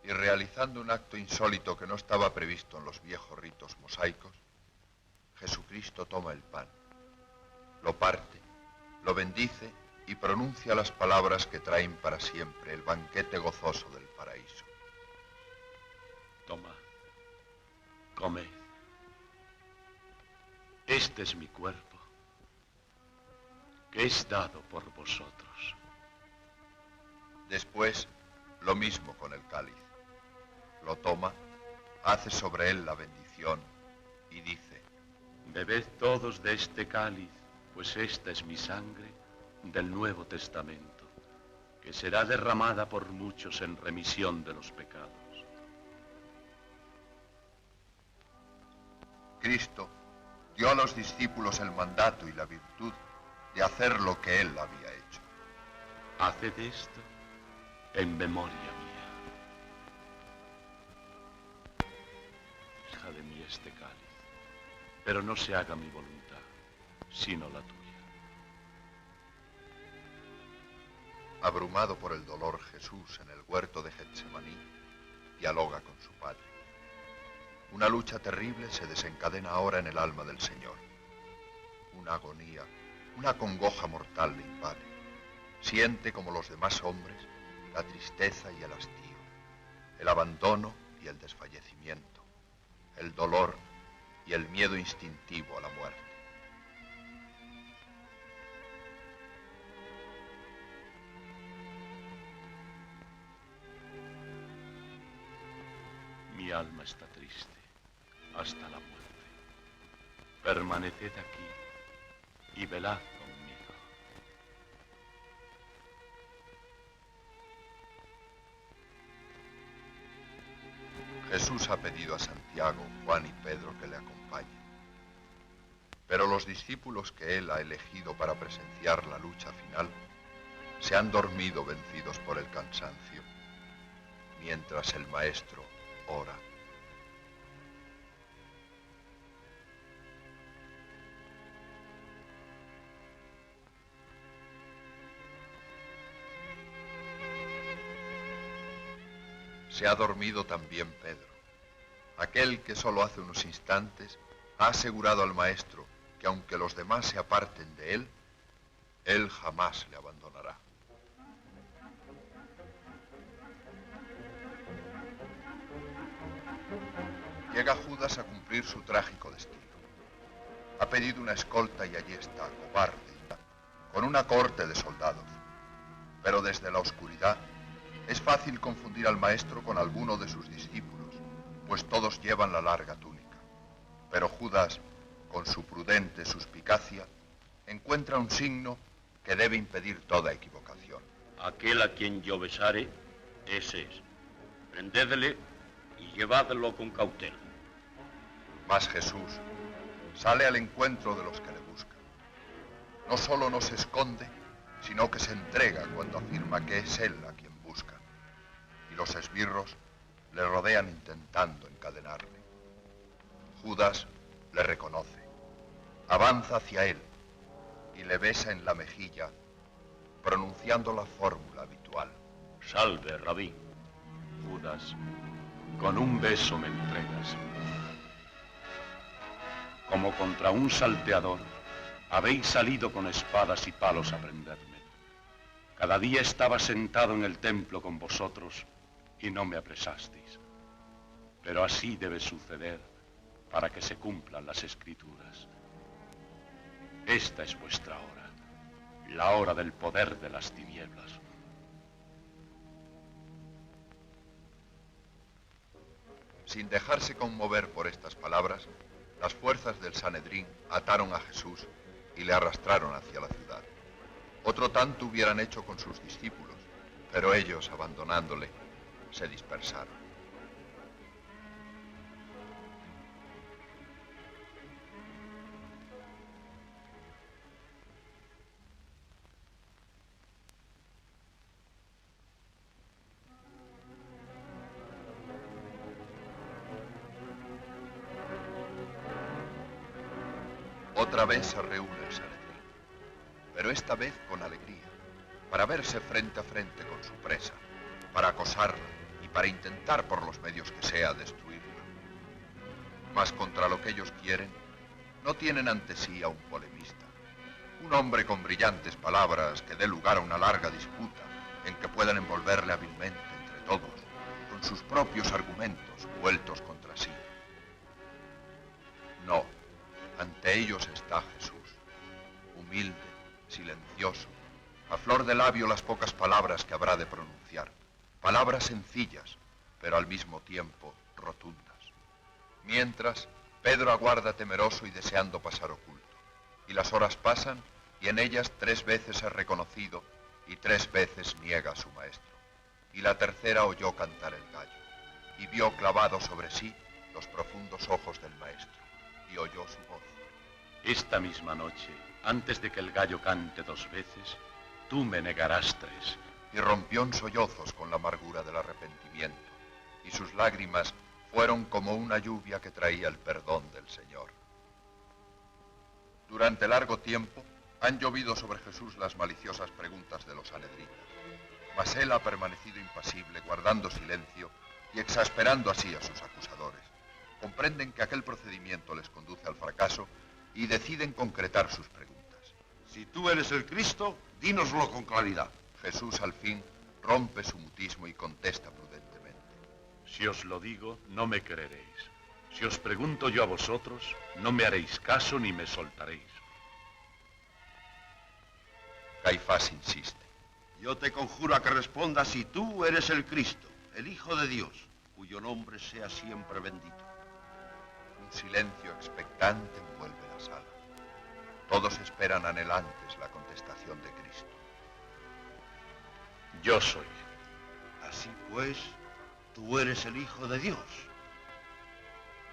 Y realizando un acto insólito que no estaba previsto en los viejos ritos mosaicos, Jesucristo toma el pan, lo parte, lo bendice y pronuncia las palabras que traen para siempre el banquete gozoso del paraíso. Tomad, comed. Este es mi cuerpo, que es dado por vosotros. Después, lo mismo con el cáliz. Lo toma, hace sobre él la bendición y dice: Bebed todos de este cáliz, pues esta es mi sangre del Nuevo Testamento, que será derramada por muchos en remisión de los pecados. Cristo dio a los discípulos el mandato y la virtud de hacer lo que él había hecho. Haced esto en memoria mía. Hija de mí este cáliz, pero no se haga mi voluntad, sino la tuya. Abrumado por el dolor, Jesús en el huerto de Getsemaní dialoga con su Padre. Una lucha terrible se desencadena ahora en el alma del Señor. Una agonía, una congoja mortal le invade. Siente como los demás hombres la tristeza y el hastío, el abandono y el desfallecimiento, el dolor y el miedo instintivo a la muerte. Mi alma está triste hasta la muerte. Permaneced aquí y velad conmigo. Jesús ha pedido a Santiago, Juan y Pedro que le acompañen. Pero los discípulos que él ha elegido para presenciar la lucha final se han dormido vencidos por el cansancio, mientras el Maestro ora. Se ha dormido también Pedro, aquel que solo hace unos instantes ha asegurado al Maestro que aunque los demás se aparten de él jamás le abandonará. Llega Judas a cumplir su trágico destino. Ha pedido una escolta y allí está, cobarde, con una corte de soldados. Pero desde la oscuridad es fácil confundir al Maestro con alguno de sus discípulos, pues todos llevan la larga túnica. Pero Judas, con su prudente suspicacia, encuentra un signo que debe impedir toda equivocación. Aquel a quien yo besare, ese es. Prendedle y llevadlo con cautela. Mas Jesús sale al encuentro de los que le buscan. No solo no se esconde, sino que se entrega cuando afirma que es él a quien buscan. Y los esbirros le rodean intentando encadenarle. Judas le reconoce, avanza hacia él y le besa en la mejilla, pronunciando la fórmula habitual. Salve, Rabí. Judas, con un beso me entregas. Como contra un salteador, habéis salido con espadas y palos a prenderme. Cada día estaba sentado en el templo con vosotros y no me apresasteis. Pero así debe suceder para que se cumplan las Escrituras. Esta es vuestra hora, la hora del poder de las tinieblas. Sin dejarse conmover por estas palabras, las fuerzas del Sanedrín ataron a Jesús y le arrastraron hacia la ciudad. Otro tanto hubieran hecho con sus discípulos, pero ellos, abandonándole, se dispersaron. Otra vez se reúne el Sanedrín, pero esta vez con alegría, para verse frente a frente con su presa, para acosarla y para intentar por los medios que sea destruirla. Mas contra lo que ellos quieren, no tienen ante sí a un polemista, un hombre con brillantes palabras que dé lugar a una larga disputa en que puedan envolverle hábilmente entre todos, con sus propios argumentos vueltos contra sí. No. Ante ellos está Jesús, humilde, silencioso, a flor de labio las pocas palabras que habrá de pronunciar, palabras sencillas, pero al mismo tiempo rotundas. Mientras, Pedro aguarda temeroso y deseando pasar oculto, y las horas pasan y en ellas 3 veces es reconocido y 3 veces niega a su Maestro. Y la tercera oyó cantar el gallo, y vio clavados sobre sí los profundos ojos del Maestro. Y oyó su voz. Esta misma noche, antes de que el gallo cante 2 veces, tú me negarás 3. Y rompió en sollozos con la amargura del arrepentimiento, y sus lágrimas fueron como una lluvia que traía el perdón del Señor. Durante largo tiempo han llovido sobre Jesús las maliciosas preguntas de los sanhedritas, mas él ha permanecido impasible, guardando silencio y exasperando así a sus acusadores. Comprenden que aquel procedimiento les conduce al fracaso y deciden concretar sus preguntas. Si tú eres el Cristo, dínoslo con claridad. Jesús al fin rompe su mutismo y contesta prudentemente. Si os lo digo, no me creeréis. Si os pregunto yo a vosotros, no me haréis caso ni me soltaréis. Caifás insiste. Yo te conjuro a que respondas si tú eres el Cristo, el Hijo de Dios, cuyo nombre sea siempre bendito. Un silencio expectante envuelve la sala. Todos esperan anhelantes la contestación de Cristo. Yo soy. Así pues, tú eres el Hijo de Dios.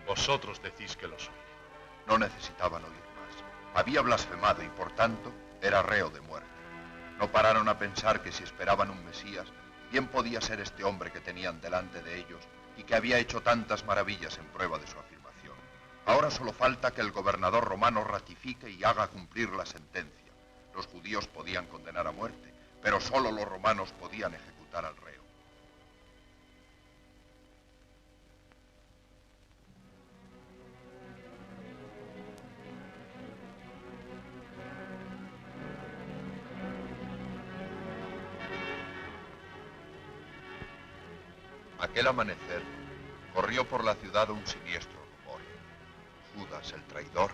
Vosotros decís que lo soy. No necesitaban oír más. Había blasfemado y, por tanto, era reo de muerte. No pararon a pensar que si esperaban un Mesías, bien podía ser este hombre que tenían delante de ellos y que había hecho tantas maravillas en prueba de su afirmación. Ahora solo falta que el gobernador romano ratifique y haga cumplir la sentencia. Los judíos podían condenar a muerte, pero solo los romanos podían ejecutar al reo. Aquel amanecer corrió por la ciudad un siniestro rumor. Judas, el traidor,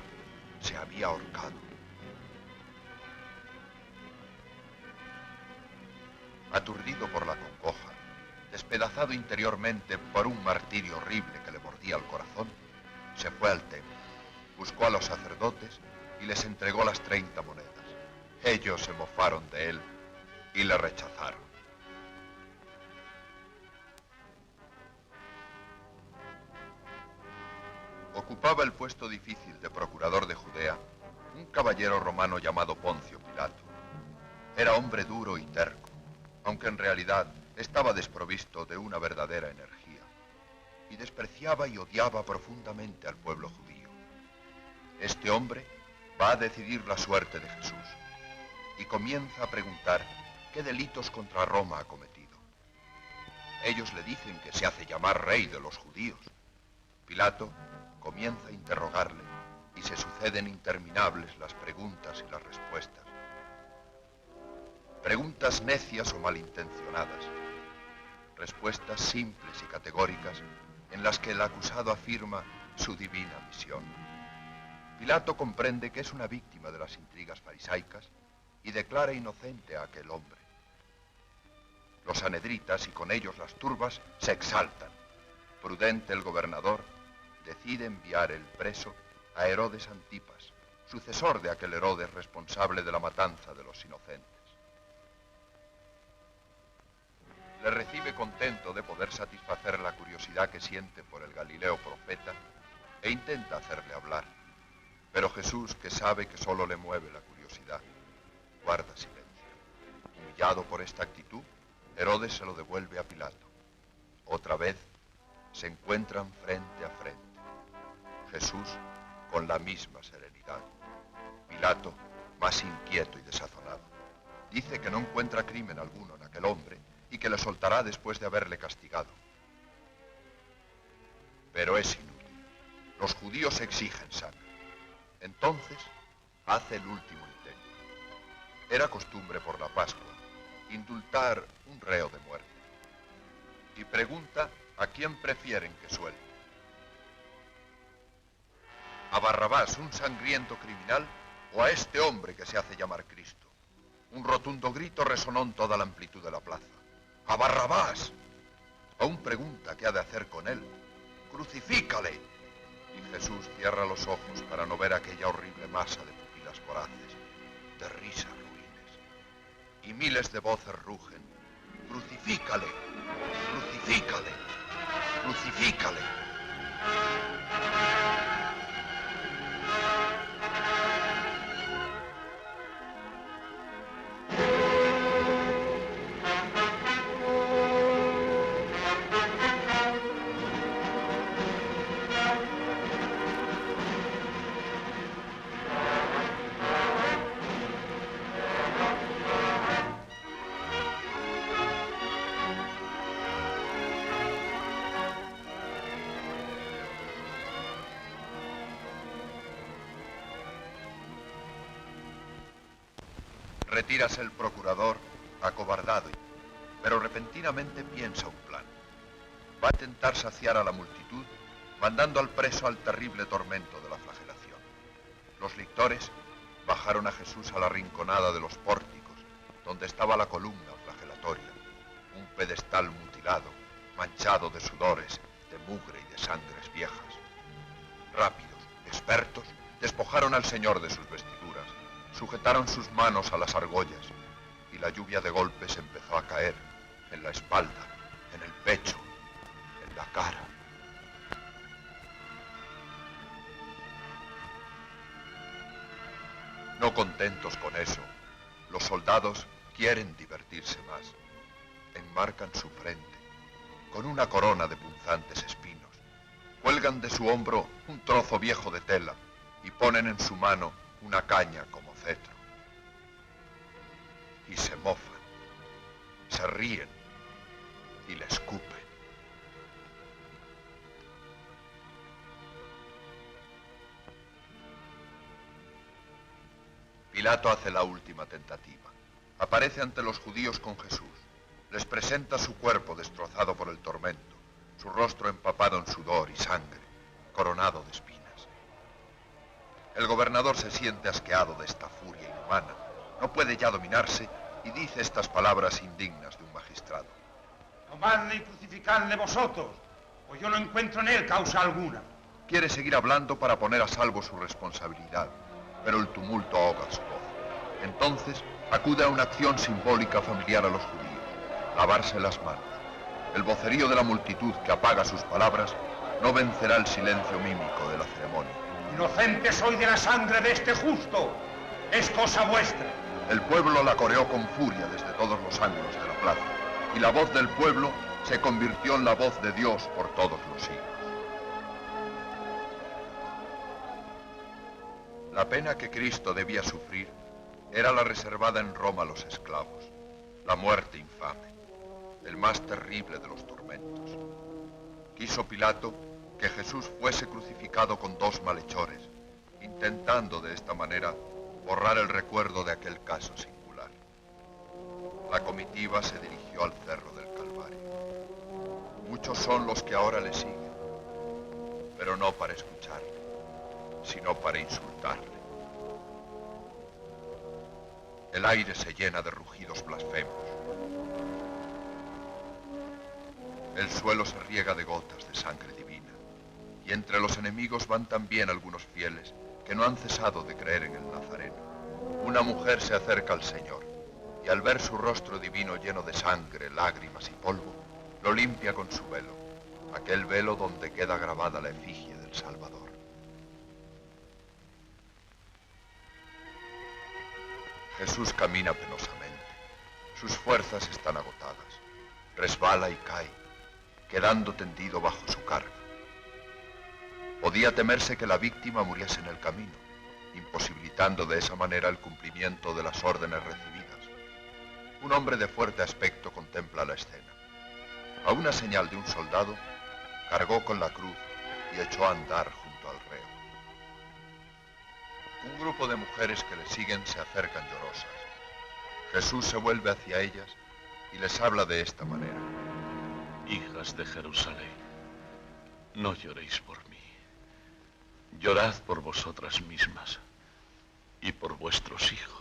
se había ahorcado. Aturdido por la congoja, despedazado interiormente por un martirio horrible que le mordía el corazón, se fue al templo, buscó a los sacerdotes y les entregó las 30 monedas. Ellos se mofaron de él y le rechazaron. Ocupaba el puesto difícil de procurador de Judea un caballero romano llamado Poncio Pilato. Era hombre duro y terco, aunque en realidad estaba desprovisto de una verdadera energía, y despreciaba y odiaba profundamente al pueblo judío. Este hombre va a decidir la suerte de Jesús, y comienza a preguntar qué delitos contra Roma ha cometido. Ellos le dicen que se hace llamar rey de los judíos. Pilato comienza a interrogarle y se suceden interminables las preguntas y las respuestas. Preguntas necias o malintencionadas. Respuestas simples y categóricas en las que el acusado afirma su divina misión. Pilato comprende que es una víctima de las intrigas farisaicas y declara inocente a aquel hombre. Los sanhedritas y con ellos las turbas se exaltan. Prudente el gobernador decide enviar el preso a Herodes Antipas, sucesor de aquel Herodes responsable de la matanza de los inocentes. Le recibe contento de poder satisfacer la curiosidad que siente por el Galileo profeta e intenta hacerle hablar. Pero Jesús, que sabe que solo le mueve la curiosidad, guarda silencio. Humillado por esta actitud, Herodes se lo devuelve a Pilato. Otra vez se encuentran frente a frente. Jesús con la misma serenidad. Pilato más inquieto y desazonado. Dice que no encuentra crimen alguno en aquel hombre y que le soltará después de haberle castigado. Pero es inútil. Los judíos exigen sangre. Entonces hace el último intento. Era costumbre por la Pascua indultar un reo de muerte. Y pregunta a quién prefieren que suelte. ¿A Barrabás, un sangriento criminal, o a este hombre que se hace llamar Cristo? Un rotundo grito resonó en toda la amplitud de la plaza. ¡A Barrabás! Aún pregunta qué ha de hacer con él. ¡Crucifícale! Y Jesús cierra los ojos para no ver aquella horrible masa de pupilas voraces, de risas ruines. Y miles de voces rugen. ¡Crucifícale! ¡Crucifícale! ¡Crucifícale! Retírase el procurador, acobardado, pero repentinamente piensa un plan. Va a intentar saciar a la multitud, mandando al preso al terrible tormento de la flagelación. Los lictores bajaron a Jesús a la rinconada de los pórticos, donde estaba la columna flagelatoria, un pedestal mutilado, manchado de sudores, de mugre y de sangres viejas. Rápidos, expertos, despojaron al Señor de sus vestiduras, sujetaron sus manos a las argollas, y la lluvia de golpes empezó a caer en la espalda, en el pecho, en la cara. No contentos con eso, los soldados quieren divertirse más. Enmarcan su frente con una corona de punzantes espinos, cuelgan de su hombro un trozo viejo de tela y ponen en su mano una caña como cetro. Y se mofan, se ríen y le escupen. Pilato hace la última tentativa. Aparece ante los judíos con Jesús. Les presenta su cuerpo destrozado por el tormento, su rostro empapado en sudor y sangre, coronado de espinas. El gobernador se siente asqueado de esta furia inhumana. No puede ya dominarse y dice estas palabras indignas de un magistrado. Tomadle y crucificadle vosotros, pues yo no encuentro en él causa alguna. Quiere seguir hablando para poner a salvo su responsabilidad, pero el tumulto ahoga su voz. Entonces acude a una acción simbólica familiar a los judíos, lavarse las manos. El vocerío de la multitud que apaga sus palabras no vencerá el silencio mímico de la ceremonia. Inocente soy de la sangre de este justo, es cosa vuestra. El pueblo la coreó con furia desde todos los ángulos de la plaza, y la voz del pueblo se convirtió en la voz de Dios por todos los siglos. La pena que Cristo debía sufrir era la reservada en Roma a los esclavos, la muerte infame, el más terrible de los tormentos. Quiso Pilato que Jesús fuese crucificado con 2 malhechores, intentando de esta manera borrar el recuerdo de aquel caso singular. La comitiva se dirigió al cerro del Calvario. Muchos son los que ahora le siguen, pero no para escucharle, sino para insultarle. El aire se llena de rugidos blasfemos. El suelo se riega de gotas de sangre divina, y entre los enemigos van también algunos fieles que no han cesado de creer en el Nazareno. Una mujer se acerca al Señor, y al ver su rostro divino lleno de sangre, lágrimas y polvo, lo limpia con su velo, aquel velo donde queda grabada la efigie del Salvador. Jesús camina penosamente. Sus fuerzas están agotadas. Resbala y cae, quedando tendido bajo su carga. Podía temerse que la víctima muriese en el camino, imposibilitando de esa manera el cumplimiento de las órdenes recibidas. Un hombre de fuerte aspecto contempla la escena. A una señal de un soldado, cargó con la cruz y echó a andar junto al reo. Un grupo de mujeres que le siguen se acercan llorosas. Jesús se vuelve hacia ellas y les habla de esta manera. Hijas de Jerusalén, no lloréis por mí. Llorad por vosotras mismas y por vuestros hijos.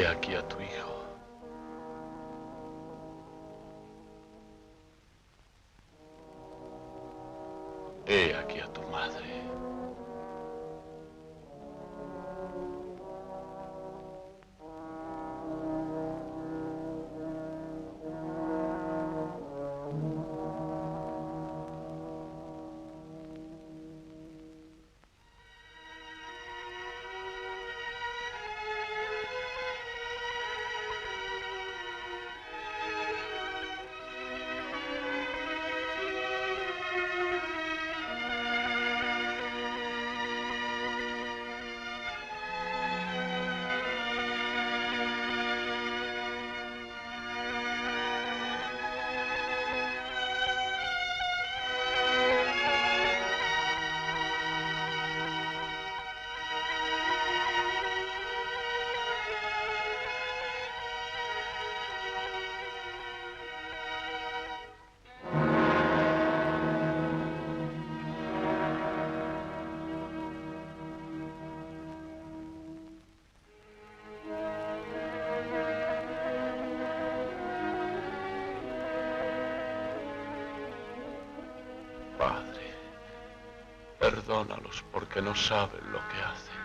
aquí a tu hijo. He aquí a tu madre. Padre, perdónalos porque no saben lo que hacen.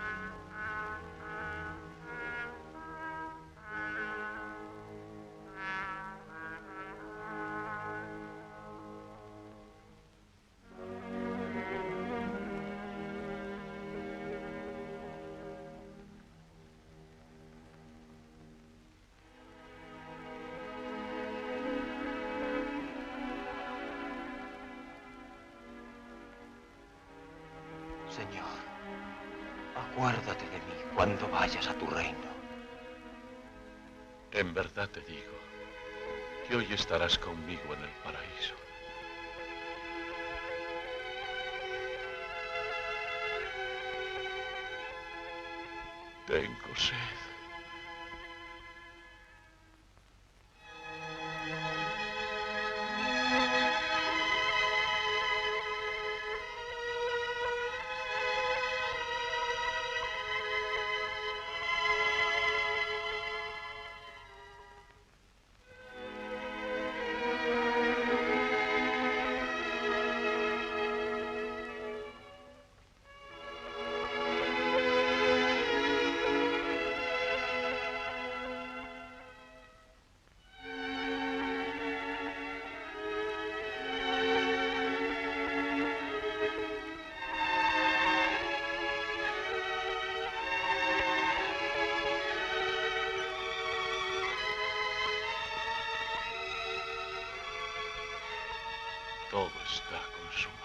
Señor, acuérdate de mí cuando vayas a tu reino. En verdad te digo que hoy estarás conmigo en el paraíso. Tengo sed. Todo está consumado.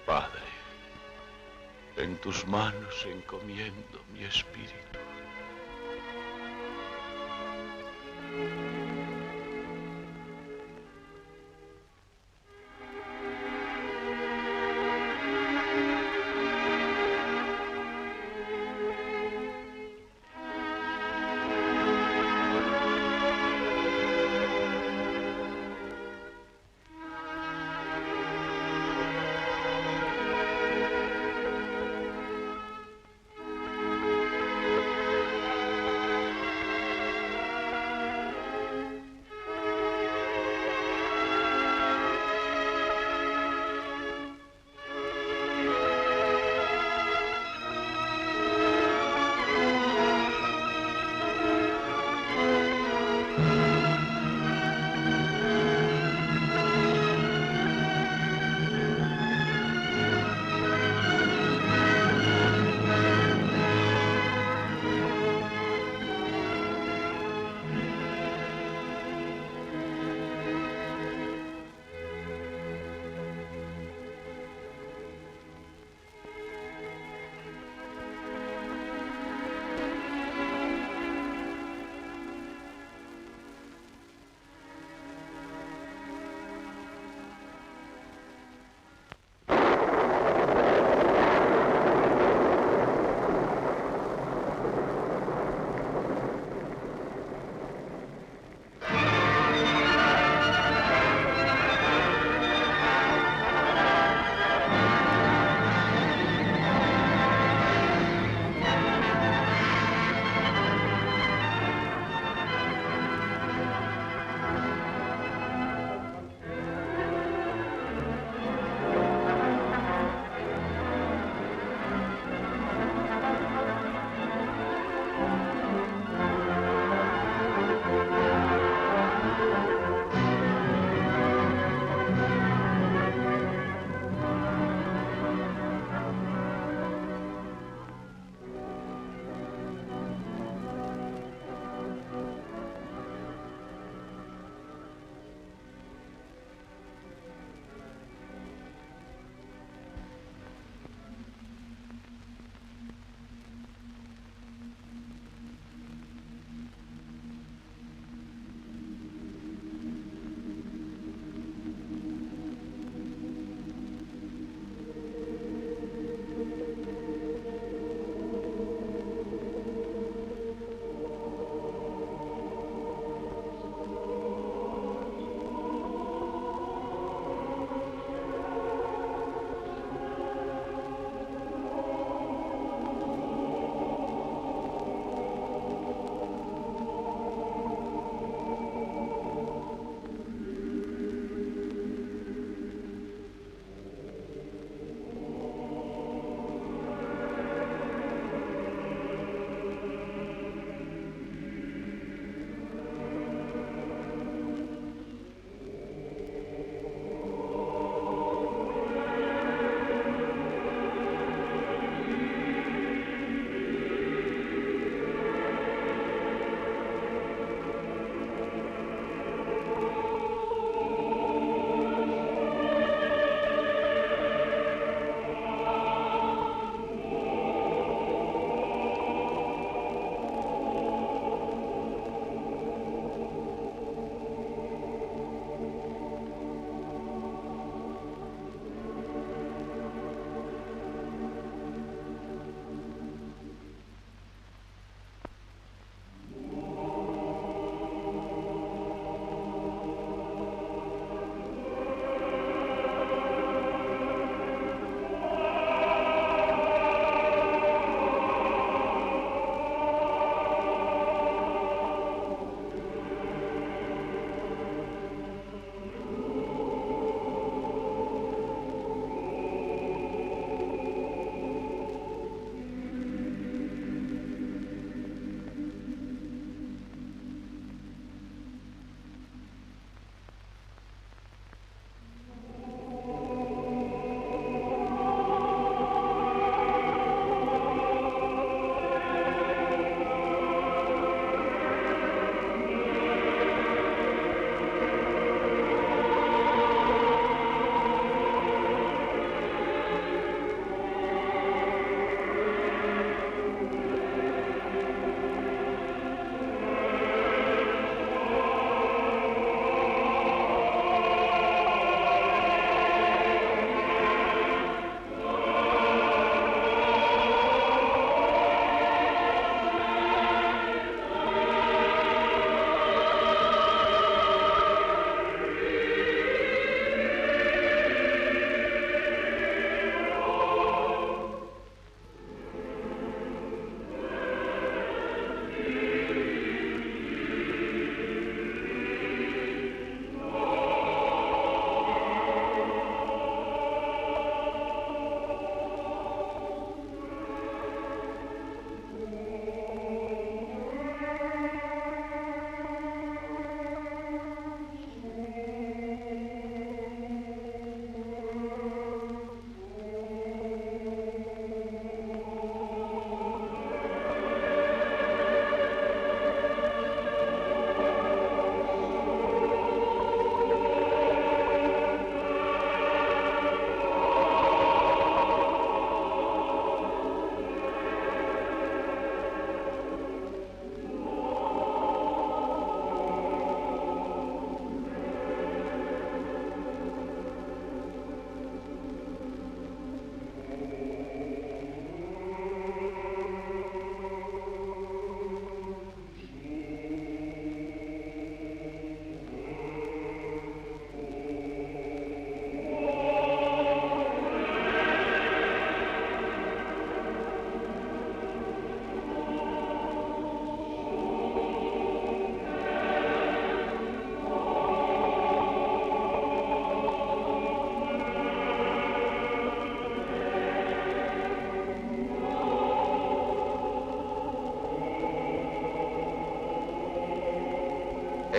Padre, en tus manos encomiendo mi espíritu.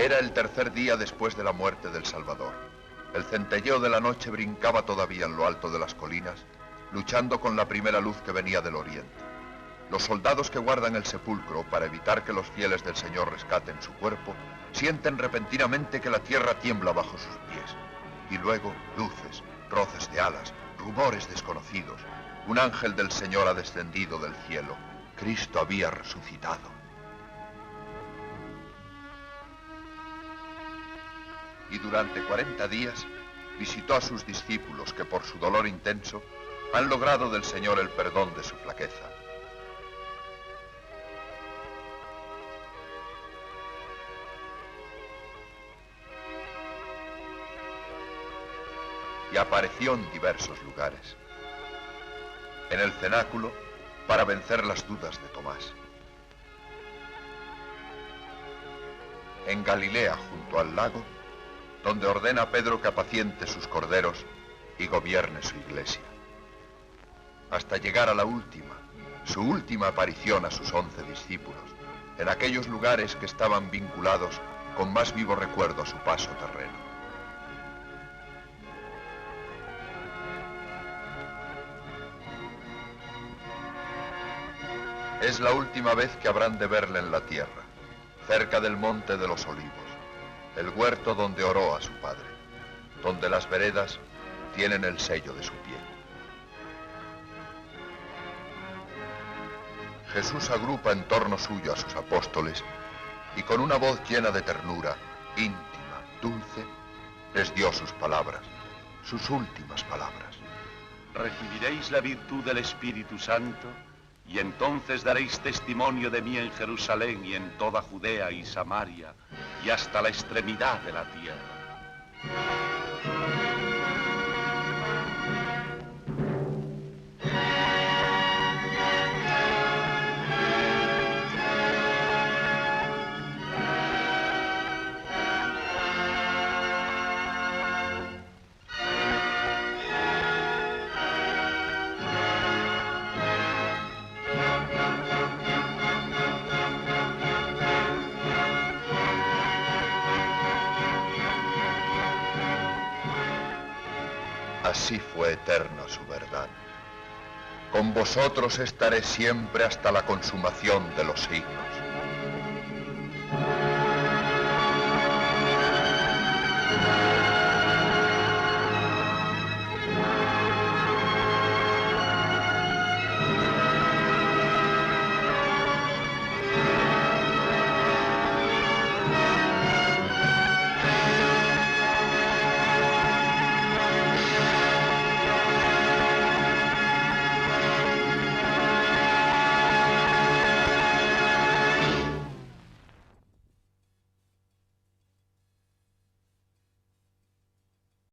Era el tercer día después de la muerte del Salvador. El centelleo de la noche brincaba todavía en lo alto de las colinas, luchando con la primera luz que venía del oriente. Los soldados que guardan el sepulcro para evitar que los fieles del Señor rescaten su cuerpo, sienten repentinamente que la tierra tiembla bajo sus pies. Y luego, luces, roces de alas, rumores desconocidos. Un ángel del Señor ha descendido del cielo. Cristo había resucitado. Y durante 40 días visitó a sus discípulos que por su dolor intenso han logrado del Señor el perdón de su flaqueza. Y apareció en diversos lugares. En el cenáculo, para vencer las dudas de Tomás. En Galilea, junto al lago, donde ordena a Pedro que apaciente sus corderos y gobierne su iglesia. Hasta llegar a la última, su última aparición a sus 11 discípulos, en aquellos lugares que estaban vinculados con más vivo recuerdo a su paso terreno. Es la última vez que habrán de verle en la tierra, cerca del monte de los olivos, el huerto donde oró a su padre, donde las veredas tienen el sello de su piel. Jesús agrupa en torno suyo a sus apóstoles y con una voz llena de ternura, íntima, dulce, les dio sus palabras, sus últimas palabras. Recibiréis la virtud del Espíritu Santo y entonces daréis testimonio de mí en Jerusalén y en toda Judea y Samaria y hasta la extremidad de la tierra. Así fue eterna su verdad. Con vosotros estaré siempre hasta la consumación de los siglos.